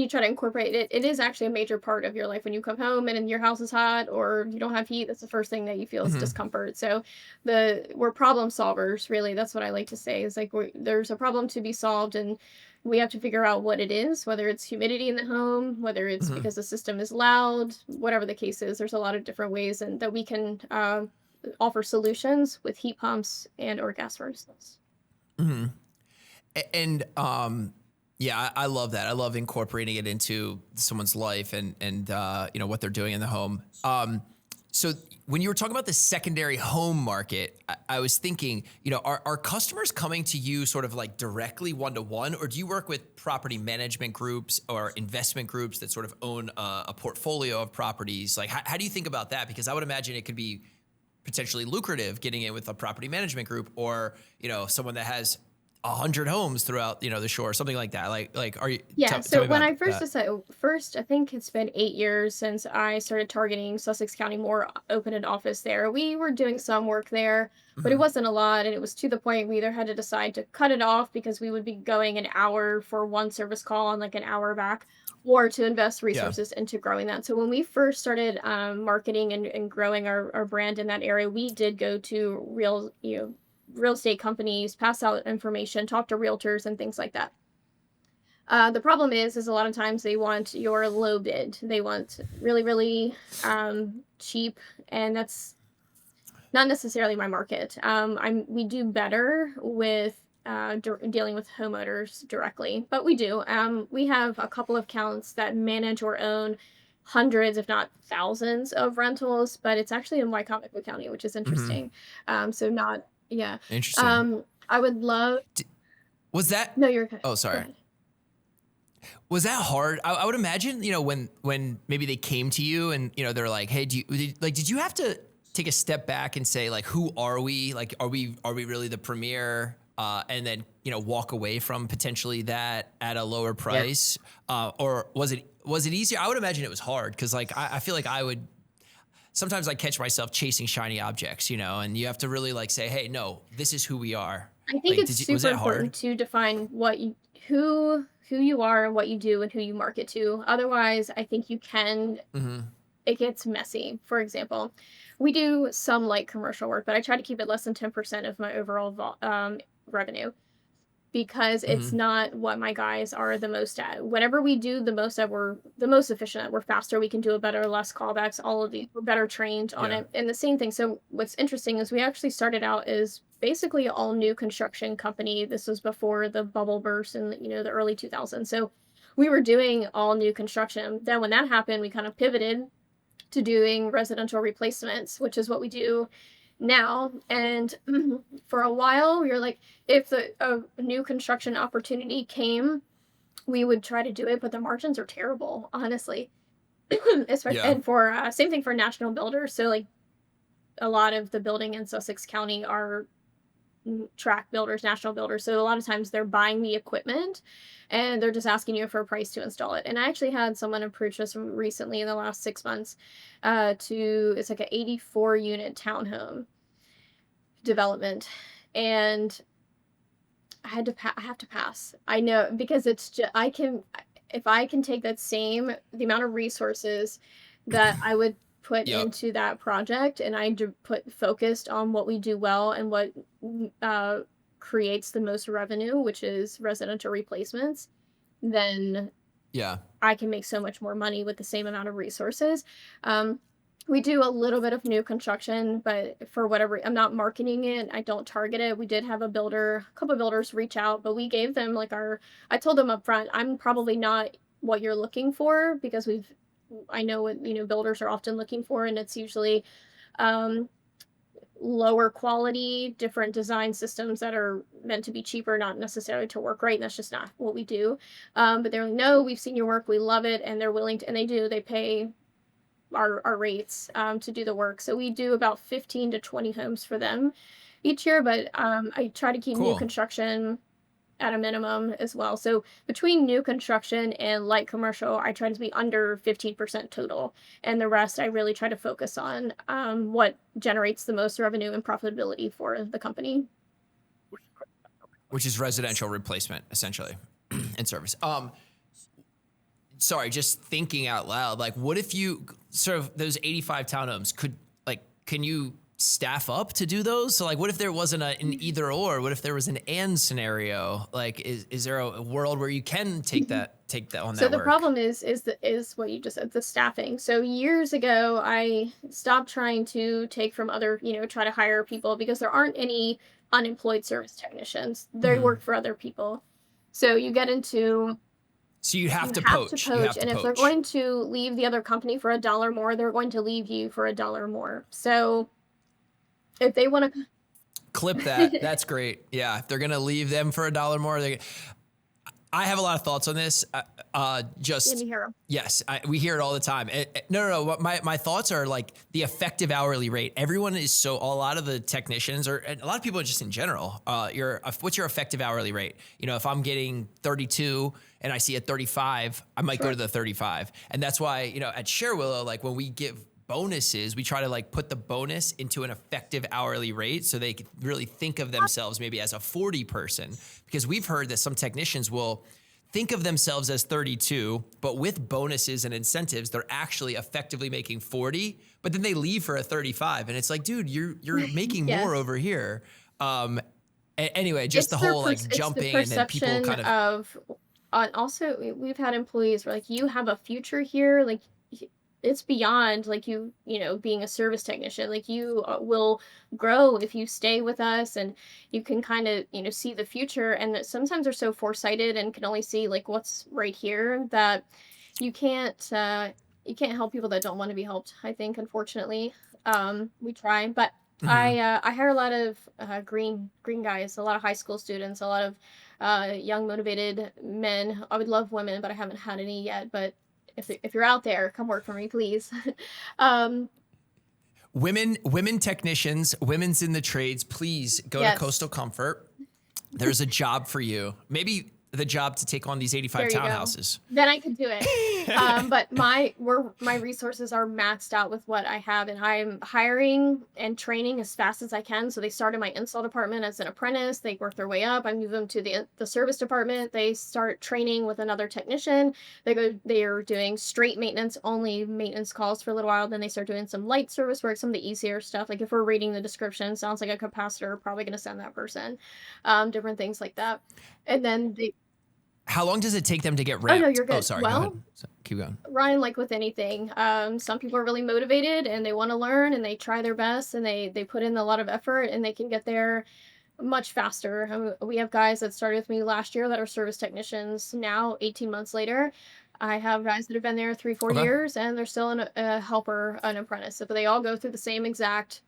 try to incorporate it. It is actually a major part of your life when you come home and your house is hot or you don't have heat. That's the first thing that you feel is Hmm. discomfort. So we're problem solvers, really. That's what I like to say. Is like there's a problem to be solved, and we have to figure out what it is, whether it's humidity in the home, whether it's Hmm. because the system is loud, whatever the case is. There's a lot of different ways and that we can offer solutions with heat pumps and or gas furnaces. Hmm. And yeah, I love that. I love incorporating it into someone's life and what they're doing in the home. So when you were talking about the secondary home market, I was thinking, are customers coming to you sort of like directly one to one, or do you work with property management groups or investment groups that sort of own a portfolio of properties? Like, how do you think about that? Because I would imagine it could be potentially lucrative getting in with a property management group or someone that has 100 homes throughout the shore, something like that. Like are you Yeah, tell so me when about I first that? decided, first, I think it's been 8 years since I started targeting Sussex County more, open an office there. We were doing some work there, but it Hmm. wasn't a lot. And it was to the point we either had to decide to cut it off because we would be going an hour for one service call and like an hour back, or to invest Yeah. resources into growing that. So when we first started marketing and growing our brand in that area, we did go to real estate companies, pass out information, talk to realtors and things like that. The problem is a lot of times they want your low bid. They want really, really cheap, and that's not necessarily my market. We do better with dealing with homeowners directly, but we do. We have a couple of accounts that manage or own hundreds, if not thousands, of rentals, but it's actually in Wycomico County, which is Hmm. interesting. So not, yeah. Interesting. I would love. Was that? No, you're okay. Oh, Go sorry. ahead. Was that hard? I would imagine, when maybe they came to you and, they're like, hey, did you have to take a step back and say, like, who are we? Like, are we really the premier? And then, walk away from potentially that at a lower Yeah. price? Or was it easier? I would imagine it was hard because, like, I feel like sometimes I catch myself chasing shiny objects, and you have to really like say, hey, no, this is who we are. I think Like, it's was super that important hard? to define who you are and what you do and who you market to. Otherwise, I think you can Hmm. it gets messy. For example, we do some light commercial work, but I try to keep it less than 10% of my overall revenue because it's Hmm. not what my guys are the most at. Whatever we do the most at, we're the most efficient at. We're faster, we can do it better, less callbacks, all of these. We're better trained on Yeah. it. And the same thing. So what's interesting is we actually started out as basically all new construction company. This was before the bubble burst in the early 2000s. So we were doing all new construction. Then when that happened, we kind of pivoted to doing residential replacements, which is what we do now. And for a while, we were like, if a new construction opportunity came, we would try to do it, but the margins are terrible, honestly. Especially, Yeah. and for same thing for national builders. So like a lot of the building in Sussex County are track builders, national builders. So a lot of times they're buying the equipment and they're just asking you for a price to install it. And I actually had someone approach us from recently in the last 6 months to it's like an 84 unit townhome development. And I have to pass. I know because it's just I can if I can take that same the amount of resources that I would put Yep. into that project and put focused on what we do well and what uh, creates the most revenue, which is residential replacements, then Yeah. I can make so much more money with the same amount of resources. Um, we do a little bit of new construction, but for whatever, I'm not marketing it. I don't target it. We did have a couple of builders reach out, but we gave them I told them up front, I'm probably not what you're looking for because I know what, builders are often looking for, and it's usually, um, lower quality, different design systems that are meant to be cheaper, not necessarily to work right. And that's just not what we do. But they're like, no, we've seen your work, we love it, and they're willing to, and they pay our rates to do the work. So we do about 15 to 20 homes for them each year. But I try to keep new Cool. construction at a minimum as well. So between new construction and light commercial, I try to be under 15% total. And the rest, I really try to focus on what generates the most revenue and profitability for the company. Which is residential replacement essentially and service. Sorry, just thinking out loud, like what if you sort of those 85 townhomes can you staff up to do those? So like, what if there wasn't an either or? What if there was an and scenario? Like, is there a world where you can take that on So that the work? problem is what you just said, the staffing. So years ago, I stopped trying to take from other, try to hire people because there aren't any unemployed service technicians. They Hmm. work for other people. So So you have you to have to poach. You poach, have to and if they're poach. going to leave the other company for a dollar more, they're going to leave you for a dollar more. So if they want Clip that. to, That's great. Yeah, if they're gonna leave them for a dollar more, I have a lot of thoughts on this. give me Just hero. yes, we hear it all the time. No, no, no. My thoughts are like the effective hourly rate. Everyone is a lot of the technicians or and a lot of people just in general. What's your effective hourly rate? If I'm getting 32 and I see a 35, I might go to Sure. the 35, and that's why at ShareWillow, like when we give bonuses, we try to like put the bonus into an effective hourly rate so they can really think of themselves maybe as a 40 person, because we've heard that some technicians will think of themselves as 32, but with bonuses and incentives, they're actually effectively making 40, but then they leave for a 35. And it's like, dude, you're making more Yes. over here. Anyway, just the whole like It's the jumping and then people perception kind of, of also we've had employees where like you have a future here, like it's beyond like being a service technician. Like you will grow if you stay with us, and you can kind of see the future. And that sometimes they're so foresighted and can only see like what's right here that you can't uh you can't help people that don't want to be helped. I think unfortunately, we try, but mhm. I hire a lot of green guys, a lot of high school students, a lot of young motivated men. I would love women, but I haven't had any yet. But if you're out there, come work for me, please. um, Women technicians, women's in the trades, please go to yes, Coastal Comfort. There's a job for you. Maybe the job to take on these 85 there you go. townhouses. Then I could do it. But my resources are maxed out with what I have, and I'm hiring and training as fast as I can. So they start in my install department as an apprentice. They work their way up. I move them to the service department. They start training with another technician. They are doing straight maintenance, only maintenance calls for a little while. Then they start doing some light service work, some of the easier stuff. Like if we're reading the description, sounds like a capacitor, probably going to send that person. Different things like that. And then they How long does it take them to get Oh, no, ramped? you're Oh, good. sorry. Go ahead. Well, Keep going. Ryan, like with anything, some people are really motivated and they want to learn and they try their best and they put in a lot of effort and they can get there much faster. We have guys that started with me last year that are service technicians now, 18 months later. I have guys that have been there 3, 4 Okay. years and they're still a helper, an apprentice. But they all go through the same exact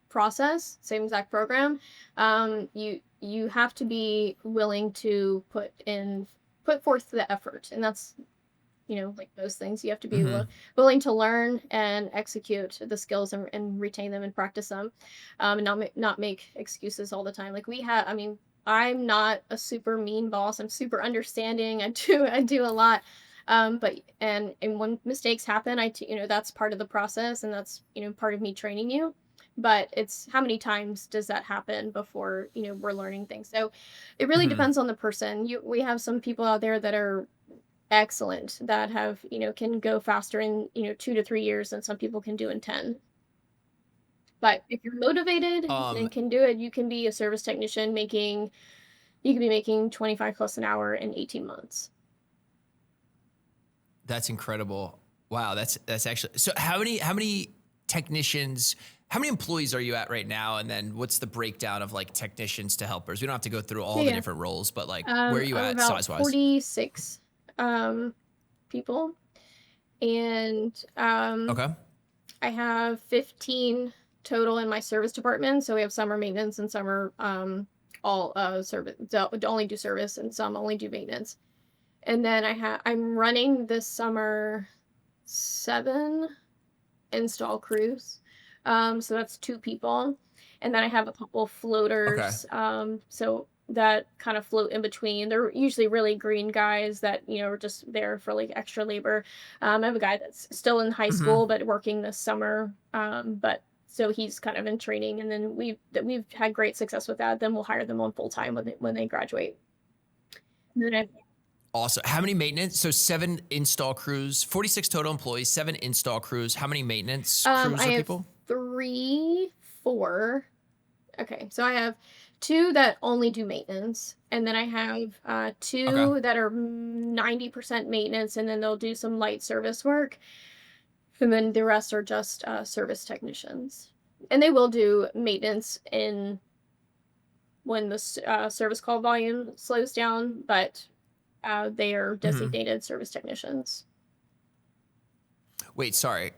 process, same exact program. You have to be willing to put forth the effort, and that's like most things, you have to be Hmm. willing to learn and execute the skills and retain them and practice them, and not make excuses all the time. Like we have, I mean, I'm not a super mean boss. I'm super understanding. I do a lot. But and when mistakes happen, that's part of the process, and that's part of me training you. But it's how many times does that happen before we're learning things. So it really Hmm. depends on the person. We have some people out there that are excellent, that have can go faster in 2 to 3 years than some people can do in 10. But if you're motivated Um, and can do it, you can be a service technician making you could be making 25 plus an hour in 18 months. that's incredible. Wow, that's actually so. How many technicians? How many employees are you at right now? And then what's the breakdown of like technicians to helpers? We don't have to go through all Yeah, the yeah. different roles, but like where are you I'm at about size wise? 46 um people, and Okay. I have 15 total in my service department. So we have summer maintenance and summer all service, only do service, and some only do maintenance. And then I'm running this summer 7 install crews. So that's 2 people. And then I have a couple Okay. floaters. So that kind of float in between. They're usually really green guys that, are just there for like extra labor. I have a guy that's still in high Hmm. school but working this summer. But so he's kind of in training, and then we've had great success with that. Then we'll hire them on full time when they graduate. And then Awesome. How many maintenance? So 7 install crews, 46 total employees, 7 install crews. How many maintenance I crews or have people? 3, 4. Okay, so I have 2 that only do maintenance, and then I have, Okay. 2 that are 90% maintenance, and then they'll do some light service work, and then the rest are just, service technicians. And they will do maintenance in when the service call volume slows down, but, they are Hmm. designated service technicians. Wait, sorry.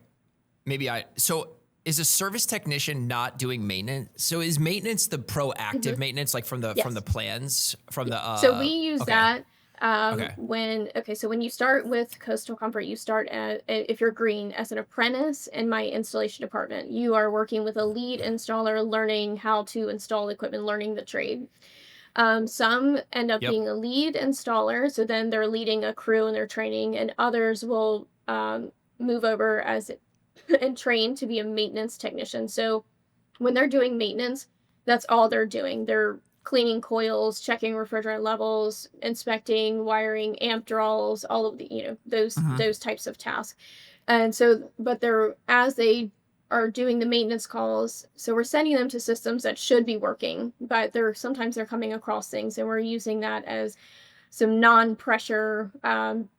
So is a service technician not doing maintenance? So is maintenance the proactive Mhm. maintenance, like from the Yes. plans, from Yeah. the, So we use okay. that Okay. so when you start with Coastal Comfort, you start if you're green as an apprentice in my installation department. You are working with a lead installer, learning how to install equipment, learning the trade. Some end up Yep. being a lead installer, so then they're leading a crew and they're training, and others will move over as and train to be a maintenance technician. So when they're doing maintenance, that's all they're doing. They're cleaning coils, checking refrigerant levels, inspecting wiring, amp draws, all of the, Hmm. those types of tasks. And so, but they're as they are doing the maintenance calls, so we're sending them to systems that should be working, but they're coming across things, and we're using that as some non-pressure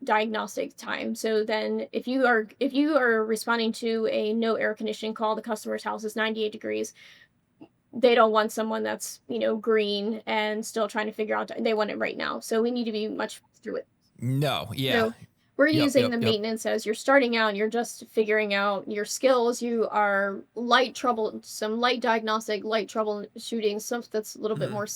diagnostic time. So then if you are responding to a no air conditioning call, the customer's house is 98 degrees, they don't want someone that's green and still trying to figure out, they want it right now, so we need to be much faster with. No. Yeah. So we're Yep, using yep, the yep. maintenance as you're starting out and you're just figuring out your skills. You are some light diagnostic, light troubleshooting, stuff that's a little bit Mhm. more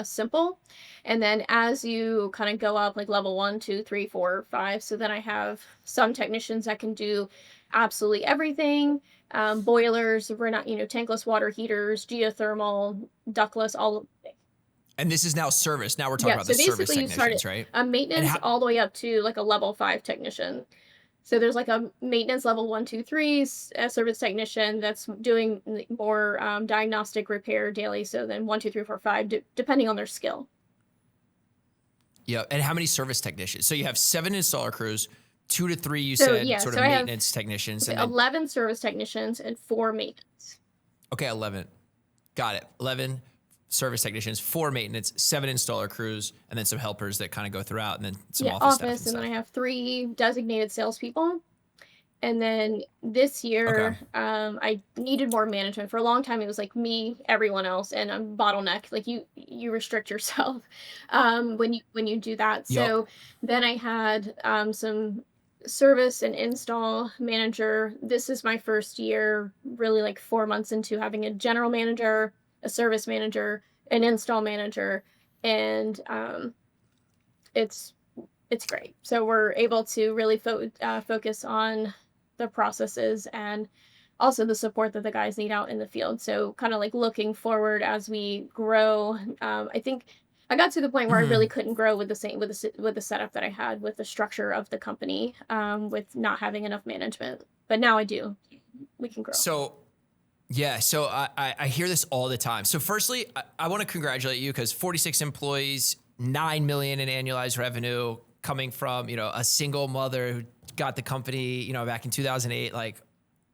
simple. And then as you kind of go up, like level one, two, three, four, five. So then I have some technicians that can do absolutely everything. Boilers, we're not, tankless water heaters, geothermal, ductless, all. And this is now service. Now we're talking Yeah, about the so service basically you start at technicians, right? And maintenance how all the way up to like a level 5 technician. So there's like a maintenance level one, two, three, a service technician that's doing more diagnostic repair daily. So then one, two, three, four, five, depending on their skill. yeah, and how many service technicians? So you have 7 installer crews, 2 to 3 you So said yeah, sort so of I have maintenance technicians, and then 11 service technicians and 4 maintenance. okay, 11. Got it. 11 service technicians, 4 maintenance, 7 installer crews, and then some helpers that kind of go throughout, and then some Yeah, office staff and office, and then I stuff. have 3 designated salespeople. And then this Okay. year, I needed more management. For a long time, it was like me, everyone else, and I'm bottleneck. Like you restrict yourself when you do that. Yep. So then I had some service and install manager. This is my first year, really like 4 months into having a general manager, a service manager, an install manager, and it's it's great. So we're able to really focus on the processes and also the support that the guys need out in the field. So kind of like looking forward as we grow. I think I got to the point where I really Mhm. couldn't grow with the same with the setup that I had with the structure of the company, with not having enough management. But now I do. We can grow. So yeah, so I hear this all the time. So firstly, I want to congratulate you because 46 employees, 9 million in annualized revenue coming from, a single mother who got the company, back in 2008. Like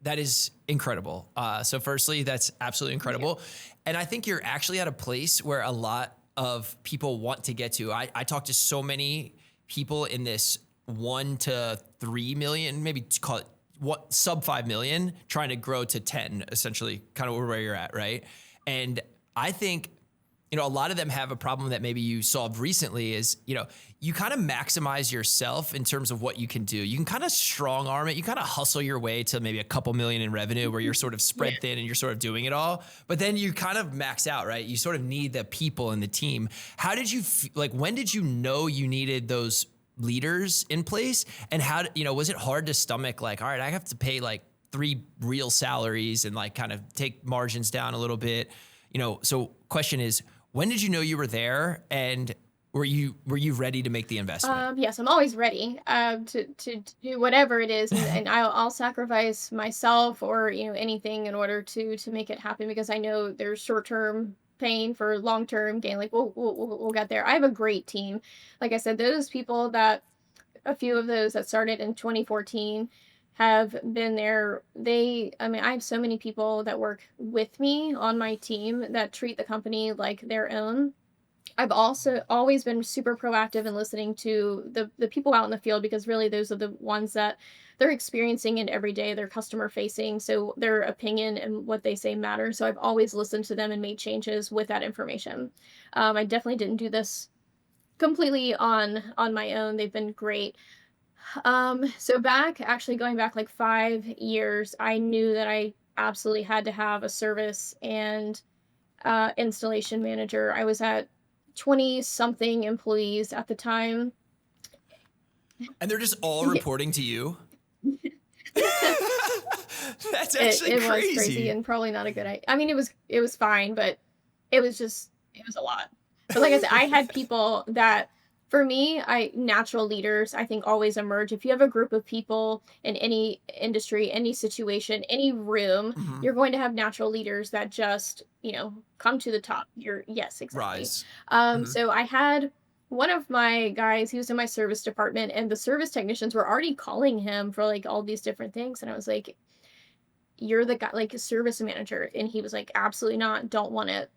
that is incredible. So firstly, that's absolutely Thank you. incredible. And I think you're actually at a place where a lot of people want to get to. I talk to so many people in this 1 to 3 million, maybe call it what sub 5 million, trying to grow to 10, essentially kind of where you're at. Right. And I think, a lot of them have a problem that maybe you solved recently is, you kind of maximize yourself in terms of what you can do. You can kind of strong arm it. You kind of hustle your way to maybe a couple million in revenue where you're sort of Yeah. spread thin and you're sort of doing it all. But then you kind of max out, right? You sort of need the people in the team. How did you, like, when did you know you needed those leaders in place? And how, was it hard to stomach like, all right, I have to pay like 3 real salaries and like kind of take margins down a little bit, so question is, when did you know you were there, and were you ready to make the investment? Yes, I'm always ready to do whatever it is, and I'll sacrifice myself or anything in order to make it happen because I know there's short term pain for long term gain. Like we'll get there. I have a great team. Like I said, those people that a few of those that started in 2014 have been there. I mean, I have so many people that work with me on my team that treat the company like their own. I've also always been super proactive in listening to the people out in the field because really those are the ones that they're experiencing it every day. They're customer facing, so their opinion and what they say matters. So I've always listened to them and made changes with that information. I definitely didn't do this completely on my own. They've been great. So actually going back like 5 years, I knew that I absolutely had to have a service and installation manager. I was at 20 something employees at the time. And they're just all it, reporting to you? That's actually it was crazy crazy. and probably not a good idea. I mean, it was fine, but it was a lot. But like I said, I had people that for me, I natural leaders I think always emerge. If you have a group of people in any industry, any situation, any room, Mhm. you're going to have natural leaders that just, come to the top. Yes, exactly. Rise. Mhm. So I had one of my guys, he was in my service department, and the service technicians were already calling him for like all these different things. And I was like, you're the guy, like a service manager. And he was like, absolutely not, don't want it.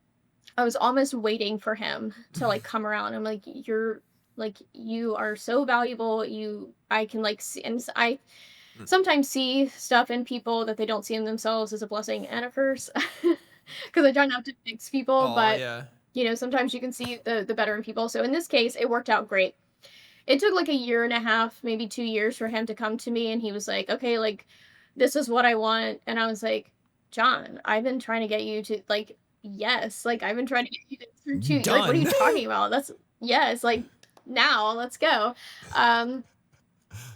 I was almost waiting for him to like come around. I'm like, you are so valuable. I can like see, and I sometimes see stuff in people that they don't see in themselves as a blessing and a curse. Because I try not to fix people, Oh but yeah. sometimes you can see the better in people. So in this case, it worked out great. it took like a year and a half, maybe 2 years for him to come to me and he was like, "Okay, like this is what I want." And I was like, "John, I've been trying to get you to like yes, like I've been trying to get you this for 2 like what are Done. you talking about? That's yes, like now, let's go." Um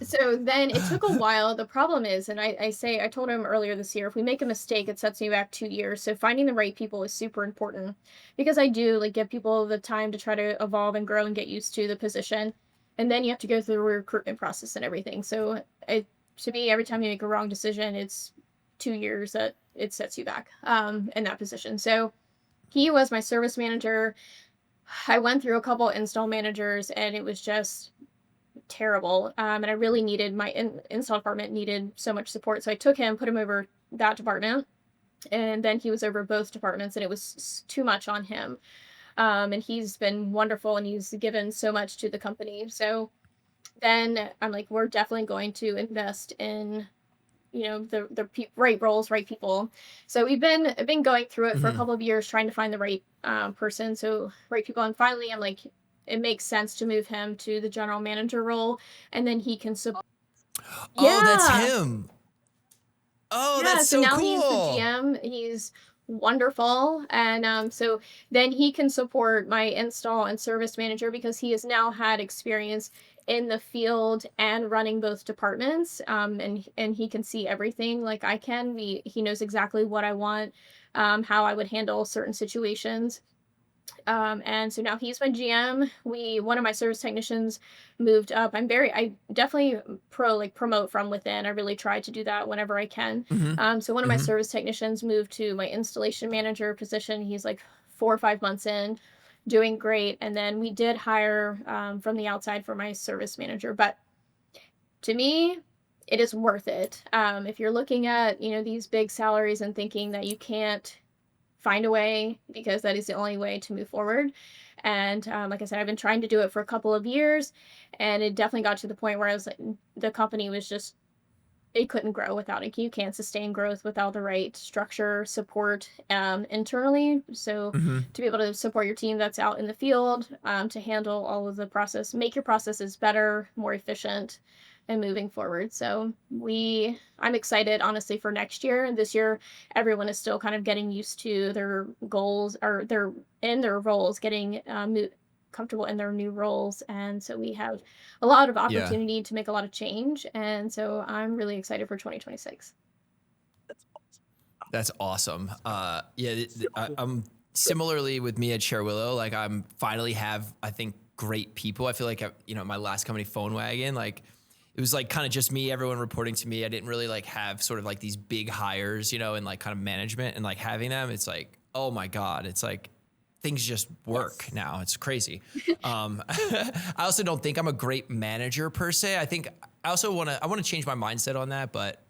so then it took a while. The problem is, and I told him earlier this year, if we make a mistake, it sets me back 2 years. So finding the right people is super important because I do like give people the time to try to evolve and grow and get used to the position. And then you have to go through the recruitment process and everything. So it to me, every time you make a wrong decision, it's 2 years that it sets you back in that position. So he was my service manager. I went through a couple install managers and it was just terrible. And I really needed my install department needed so much support. So I took him, put him over that department, and then he was over both departments, and it was too much on him. And he's been wonderful, and he's given so much to the company. So then I'm like, we're definitely going to invest in right roles, right people. So I've been going through it for a Mhm. couple of years, trying to find the right person, so right people. And finally, I'm like, it makes sense to move him to the general manager role, and then he can support. Oh, that's Yeah, him. Oh, yeah. that's So so now he's the cool. GM. He's wonderful, and so then he can support my install and service manager because he has now had experience in the field and running both departments. And he can see everything like I can. He knows exactly what I want, how I would handle certain situations. And so now he's my GM. One of my service technicians moved up. I definitely promote from within. I really try to do that whenever I can. Mhm. So one of my Mhm. service technicians moved to my installation manager position. He's like 4 or 5 months in, doing great. And then we did hire from the outside for my service manager. But to me, it is worth it. If you're looking at these big salaries and thinking that you can't find a way because that is the only way to move forward. And like I said, I've been trying to do it for a couple of years, and it definitely got to the point where I was like, the company was just it couldn't grow without it. You can't sustain growth without the right structure, support internally. So Mhm. to be able to support your team that's out in the field, to handle all of the process, make your processes better, more efficient, and moving forward. So I'm excited honestly for next year. This year, everyone is still kind of getting used to their goals or their in their roles, getting comfortable in their new roles, and so we have a lot of Yeah. opportunity to make a lot of change. And so I'm really excited for 2026. That's awesome. Yeah, I'm similarly with me at Share Willow. Like, I'm finally have I think great people. I feel like my last company, Phone Wagon, like it was like kind of just me, everyone reporting to me. I didn't really like have sort of like these big hires, and like kind of management and like having them. It's like, oh my god, it's like things just work Yes. now. It's crazy. I also don't think I'm a great manager per se. I think I want to change my mindset on that, but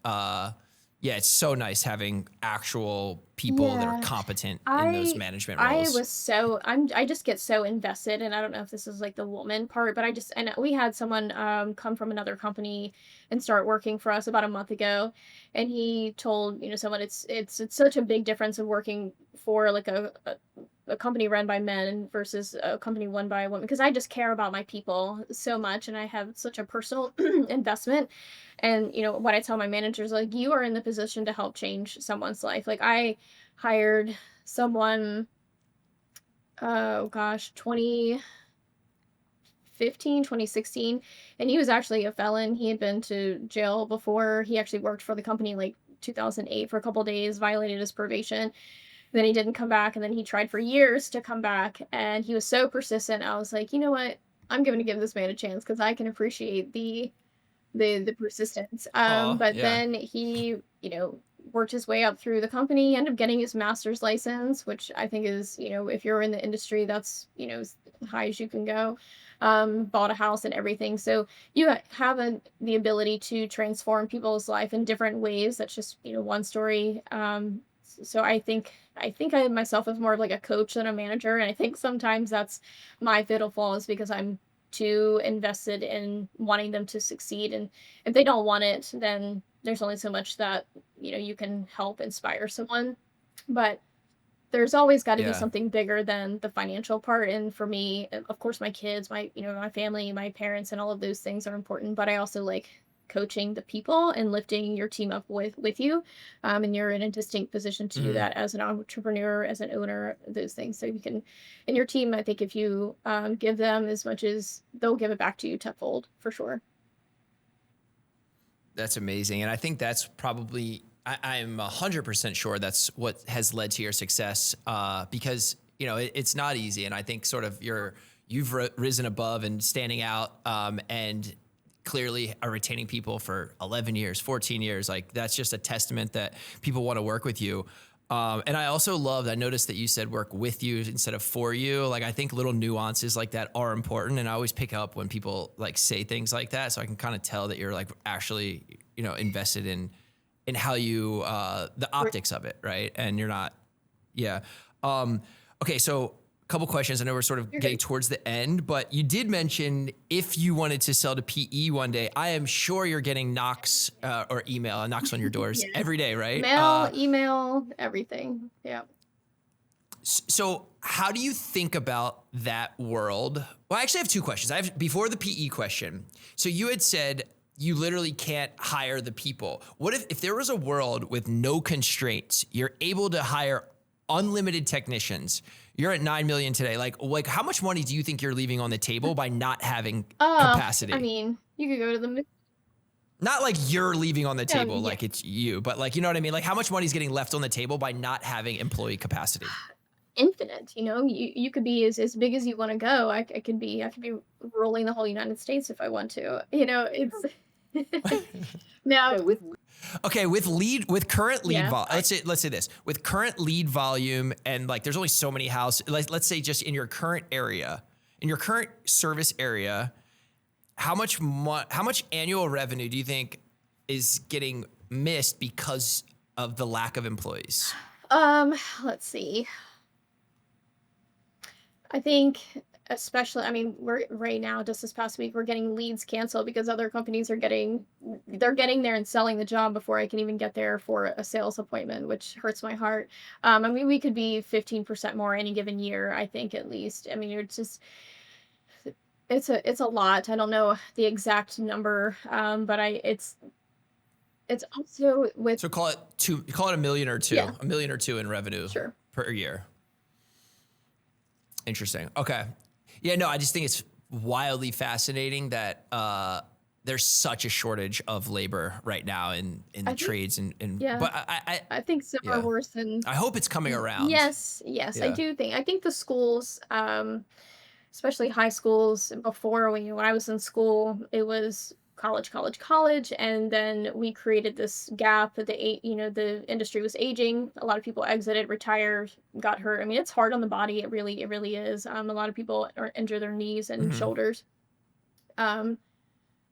yeah, it's so nice having actual people that are Yeah. competent in those I management I roles. was so I just get so invested, and I don't know if this is like the woman part, but and we had someone come from another company and start working for us about a month ago, and he told, someone it's such a big difference of working for like a company run by men versus a company run by a woman, because I just care about my people so much and I have such a personal investment. And what I tell my managers, like, you are in the position to help change someone's life. Like, I hired someone, oh gosh, 2015, 2016, and he was actually a felon. He had been to jail before. He actually worked for the company like 2008 for a couple days, violated his probation. Then he didn't come back, and then he tried for years to come back, and he was so persistent. I was like, you know what? I'm going to give this man a chance because I can appreciate the persistence. Oh, But yeah. then he, worked his way up through the company, ended up getting his master's license, which I think is, if you're in the industry, that's, as high as you can go. Bought a house and everything. So you have the ability to transform people's life in different ways. That's just, one story. So I think I myself as more of like a coach than a manager. And I think sometimes that's my fatal flaw is because I'm too invested in wanting them to succeed. And if they don't want it, then there's only so much that you can help inspire someone. But there's always got to be Yeah. something bigger than the financial part. And for me, of course, my kids, my family, my parents, and all of those things are important. But I also like coaching the people and lifting your team up with you. And you're in a distinct position to do Mhm. that as an entrepreneur, as an owner, those things. So you can, and your team, I think if you give them as much as they'll give it back to you tenfold for sure. That's amazing. And I think that's probably, I'm 100% sure that's what has led to your success, because, it's not easy. And I think sort of you've risen above and standing out, and clearly are retaining people for 11 years, 14 years. Like that's just a testament that people want to work with you. And I also I noticed that you said work with you instead of for you. Like I think little nuances like that are important. And I always pick up when people like say things like that. So I can kind of tell that you're like actually, invested in how you, the optics of it. Right. And you're not, yeah. Okay. So a couple questions. I know we're sort of You're getting good. towards the end, but you did mention if you wanted to sell to PE one day, I am sure you're getting knocks, or knocks on your doors Yeah. every day. Right. Mail, email, everything. Yeah. So how do you think about that world? Well, I actually have two questions. I have before the PE question. So you had said you literally can't hire the people. What if there was a world with no constraints? You're able to hire unlimited technicians. You're at 9 million today. Like how much money do you think you're leaving on the table by not having I capacity? mean, you could go to the Not like you're leaving on the table, yeah. like it's you, but like, you know what I mean? Like how much money is getting left on the table by not having employee capacity? Infinite, you could be as big as you want to go. I could be ruling the whole United States if I want to. It's now with Okay, with current lead yeah, vol, let's say this with current lead volume and like there's only so many houses. Let's say just in your current area, in your current service area, how much annual revenue do you think is getting missed because of the lack of employees? um let's see. I think especially, I mean, we're right now, just this past week, we're getting leads canceled because other companies they're getting there and selling the job before I can even get there for a sales appointment, which hurts my heart. I mean, we could be 15% more any given year, I think at least. I mean, it's a lot. I don't know the exact number, but it's also with So call it yeah, a million or two in revenue sure. per year. Interesting. Okay. Yeah, no, I just think it's wildly fascinating that there's such a shortage of labor right now in the I think trades and yeah. but I think some are yeah. worse than I hope it's coming around. yes, yes, I Yeah. do think. I think the schools, especially high schools, before when I was in school, it was college, college, college, and then we created this gap. The industry was aging. A lot of people exited, retired, got hurt. I mean, it's hard on the body. It really is. A lot of people injure their knees and Hmm. shoulders. Um,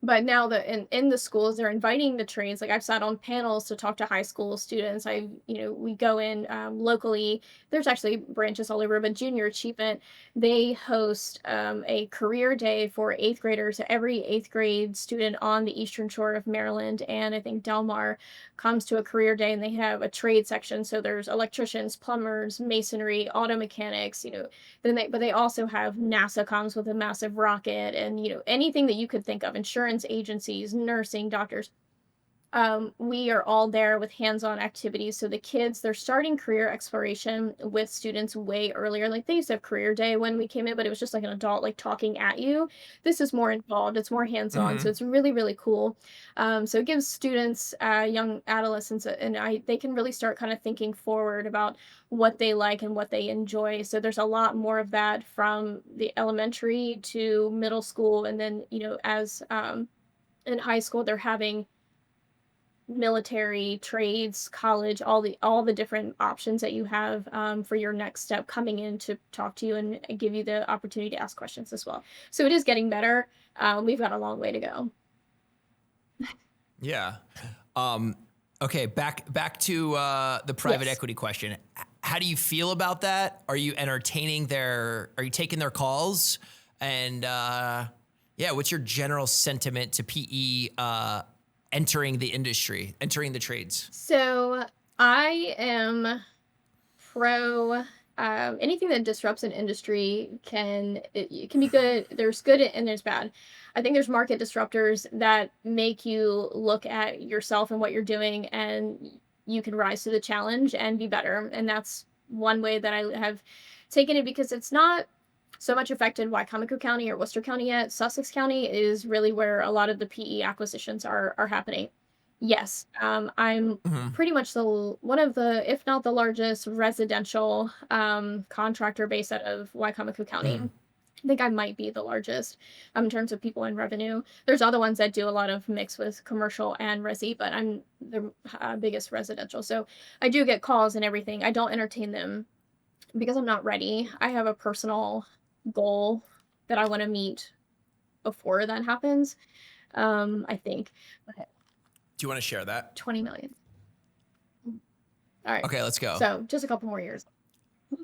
but now that in the schools, they're inviting the trades. Like I've sat on panels to talk to high school students. We go in locally. There's actually branches all over, but Junior Achievement, they host a career day for eighth graders. So every eighth grade student on the Eastern Shore of Maryland and I think Delmar comes to a career day, and they have a trade section. So there's electricians, plumbers, masonry, auto mechanics. But they also have NASA comes with a massive rocket, and anything that you could think of, insurance agencies, nursing, doctors. We are all there with hands-on activities. So the kids, they're starting career exploration with students way earlier. Like they used to have career day when we came in, but it was just like an adult like talking at you. This is more involved, it's more hands-on. So Hmm. it's really, really cool. So it gives students, young adolescents, they can really start kind of thinking forward about what they like and what they enjoy. So there's a lot more of that from the elementary to middle school. And then, as in high school, they're having military, trades, college, all the different options that you have for your next step coming in to talk to you and give you the opportunity to ask questions as well. So it is getting better. We've got a long way to go. Yeah. Um, okay, back to the private Yes. equity question. How do you feel about that? Are you are you taking their calls? And yeah, what's your general sentiment to PE entering the industry, entering the trades? So I am pro. Anything that disrupts an industry it can be good. There's good and there's bad. I think there's market disruptors that make you look at yourself and what you're doing, and you can rise to the challenge and be better. And that's one way that I have taken it, because it's not so much affected Wycomico County or Worcester County yet. Sussex County is really where a lot of the PE acquisitions are happening. Yes, I'm Hmm. pretty much one of the, if not the largest residential contractor based out of Wycomico County. Hmm. I think I might be the largest in terms of people and revenue. There's other ones that do a lot of mix with commercial and resi, but I'm the biggest residential. So I do get calls and everything. I don't entertain them because I'm not ready. I have a personal goal that I want to meet before that happens. I think. Okay, Do you want to share that? 20 million. All right. Okay, let's go. So just a couple more years.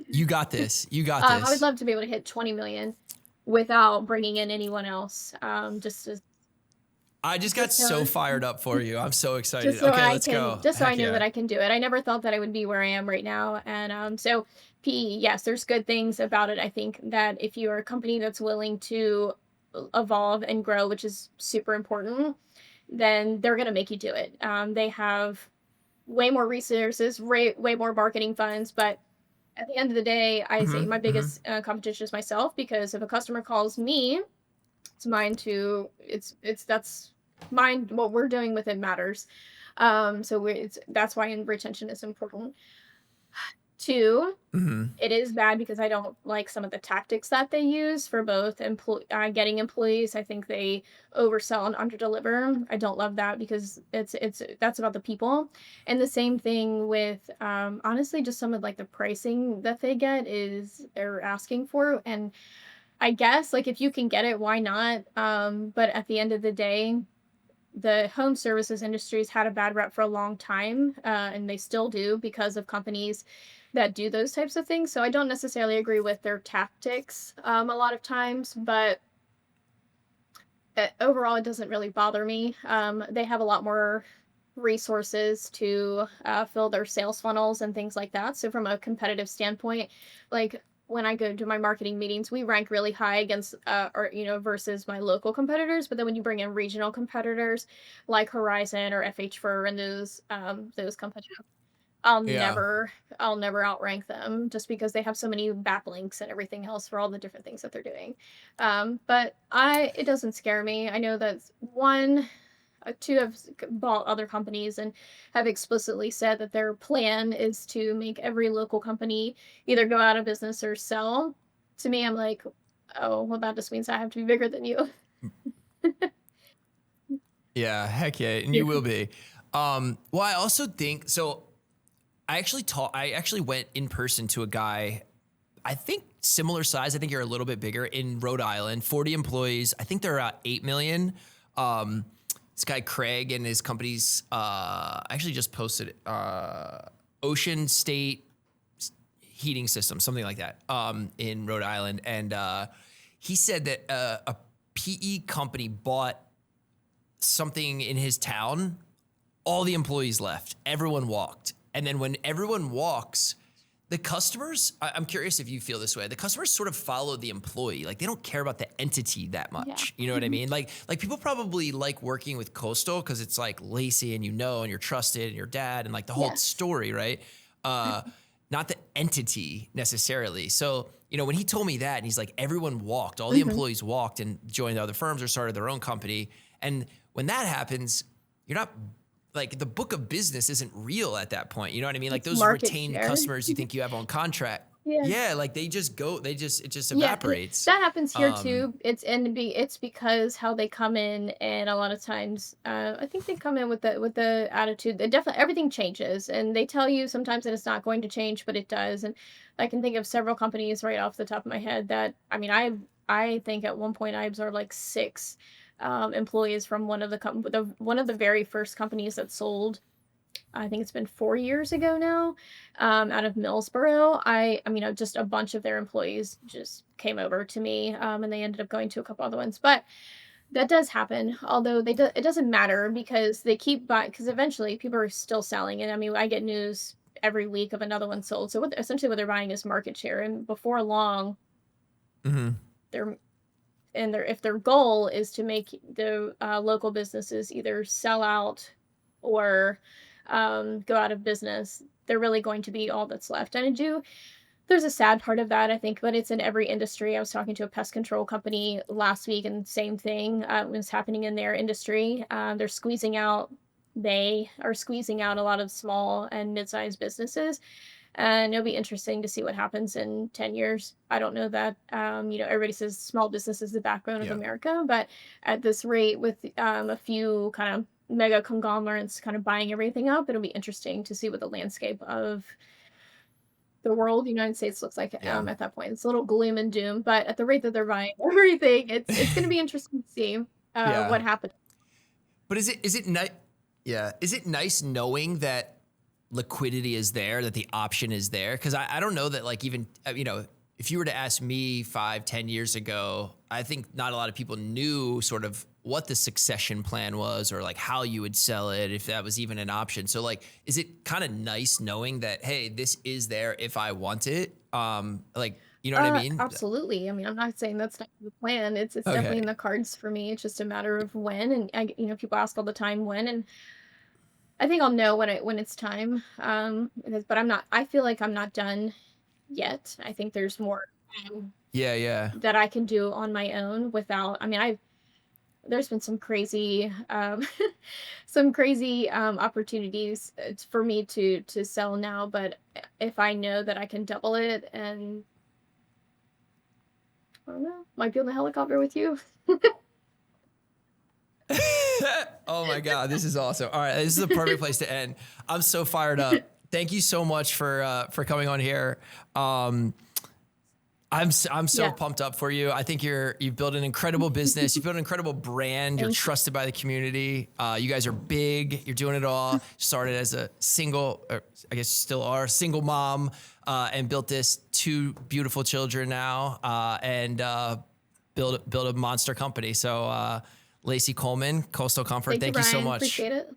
You got this. You got I would this. love to be able to hit 20 million without bringing in anyone else. I just got Just so so fired up for you. I'm so excited. just so Okay, I let's can go. just so I Heck know yeah. that I can do it. I never thought that I would be where I am right now. And so PE, yes, there's good things about it. I think that if you are a company that's willing to evolve and grow, which is super important, then they're going to make you do it. They have way more resources, way more marketing funds, but at the end of the day, I say Hmm. my Hmm. biggest competition is myself, because if a customer calls me, it's mine to it's that's mine. What we're doing with it matters. That's why retention is important. Two, Hmm. it is bad because I don't like some of the tactics that they use for both getting employees. I think they oversell and underdeliver. I don't love that, because it's that's about the people. And the same thing with honestly just some of like the pricing that they get is they're asking for. And I guess like if you can get it, why not? But at the end of the day, the home services industry's had a bad rep for a long time, and they still do because of companies that do those types of things. So I don't necessarily agree with their tactics a lot of times, but overall, it doesn't really bother me. They have a lot more resources to fill their sales funnels and things like that. So from a competitive standpoint, like when I go to my marketing meetings, we rank really high against or versus my local competitors. But then when you bring in regional competitors like Horizon or FH Fur and those companies, I'll Yeah. never I'll never outrank them, just because they have so many backlinks and everything else for all the different things that they're doing. But I it doesn't scare me. I know that two have bought other companies and have explicitly said that their plan is to make every local company either go out of business or sell. To me, I'm like, oh, well, that just means I have to be bigger than you. Yeah. Heck yeah. And Yeah. you will be. Well, I also think so. I actually went in person to a guy, I think similar size. I think you're a little bit bigger, in Rhode Island, 40 employees. I think they're at 8 million. Um, this guy, Craig, and his company's, actually just posted, Ocean State Heating System, something like that, in Rhode Island. And, he said that, a PE company bought something in his town. All the employees left. Everyone walked. And then when everyone walks, the customers, I'm curious if you feel this way. The customers sort of follow the employee. Like they don't care about the entity that Yeah. much. You know what I Mhm. mean? Like people probably like working with Coastal because it's like Lacey and and you're trusted and your dad and like the whole Yes. story, right? Uh, Not the entity necessarily. So, when he told me that and he's like, everyone walked, all the Hmm. employees walked and joined other firms or started their own company. And when that happens, you're not like the book of business isn't real at that point. You know what I mean? Like It's those market retained share. customers you think you have on contract. Yeah. Yeah, like they just go, it just Yeah, evaporates. that happens here Um, too. It's because how they come in, and a lot of times, I think they come in with the attitude that definitely everything changes, and they tell you sometimes that it's not going to change, but it does. And I can think of several companies right off the top of my head that I mean, I think at one point I absorbed like six employees from one of the very first companies that sold. I think it's been 4 years ago now, out of Millsboro. I mean, just a bunch of their employees just came over to me, and they ended up going to a couple other ones, but that does happen, although it doesn't matter because they keep buying, because eventually people are still selling, and I mean, I get news every week of another one sold. So what they're buying is market share, and before long, Hmm. they're if their goal is to make the local businesses either sell out or go out of business, they're really going to be all that's left. And I do there's a sad part of that, I think, but it's in every industry. I was talking to a pest control company last week, and same thing was happening in their industry. They are squeezing out a lot of small and mid-sized businesses, and it'll be interesting to see what happens in 10 years. I don't know that, everybody says small business is the backbone of Yeah. America, but at this rate, with a few kind of mega conglomerates kind of buying everything up, it'll be interesting to see what the landscape of the world, United States looks like, Yeah. at that point. It's a little gloom and doom, but at the rate that they're buying everything, it's gonna be interesting to see, Yeah. what happens. But is it nice? Yeah. Is it nice knowing that liquidity is there, that the option is there? Because I don't know that, like, even, if you were to ask me 5, 10 years ago, I think not a lot of people knew sort of what the succession plan was, or like how you would sell it, if that was even an option. So like, is it kind of nice knowing that, hey, this is there if I want it? Like, you know what I mean? Absolutely. I mean, I'm not saying that's not the plan. It's definitely in Okay. the cards for me. It's just a matter of when, and people ask all the time when, and I think I'll know when it's time. But I feel like I'm not done yet. I think there's more um, Yeah. Yeah. that I can do on my own without. I mean, I've there's been some crazy opportunities for me to sell now, but if I know that I can double it, and I don't know, might be on the helicopter with you. Oh my God, this is awesome. All right, this is a perfect place to end. I'm so fired up. Thank you so much for coming on here. I'm so Yeah, pumped up for you. I think you've built an incredible business. You've built an incredible brand. You're thank you. trusted by the community. You guys are big. You're doing it all. Started as a single, or I guess you still are, single mom, and built this 2 beautiful children now, and build a monster company. So, Lacey Coleman, Coastal Comfort. Thank you, Thank you so Ryan. much. Appreciate it.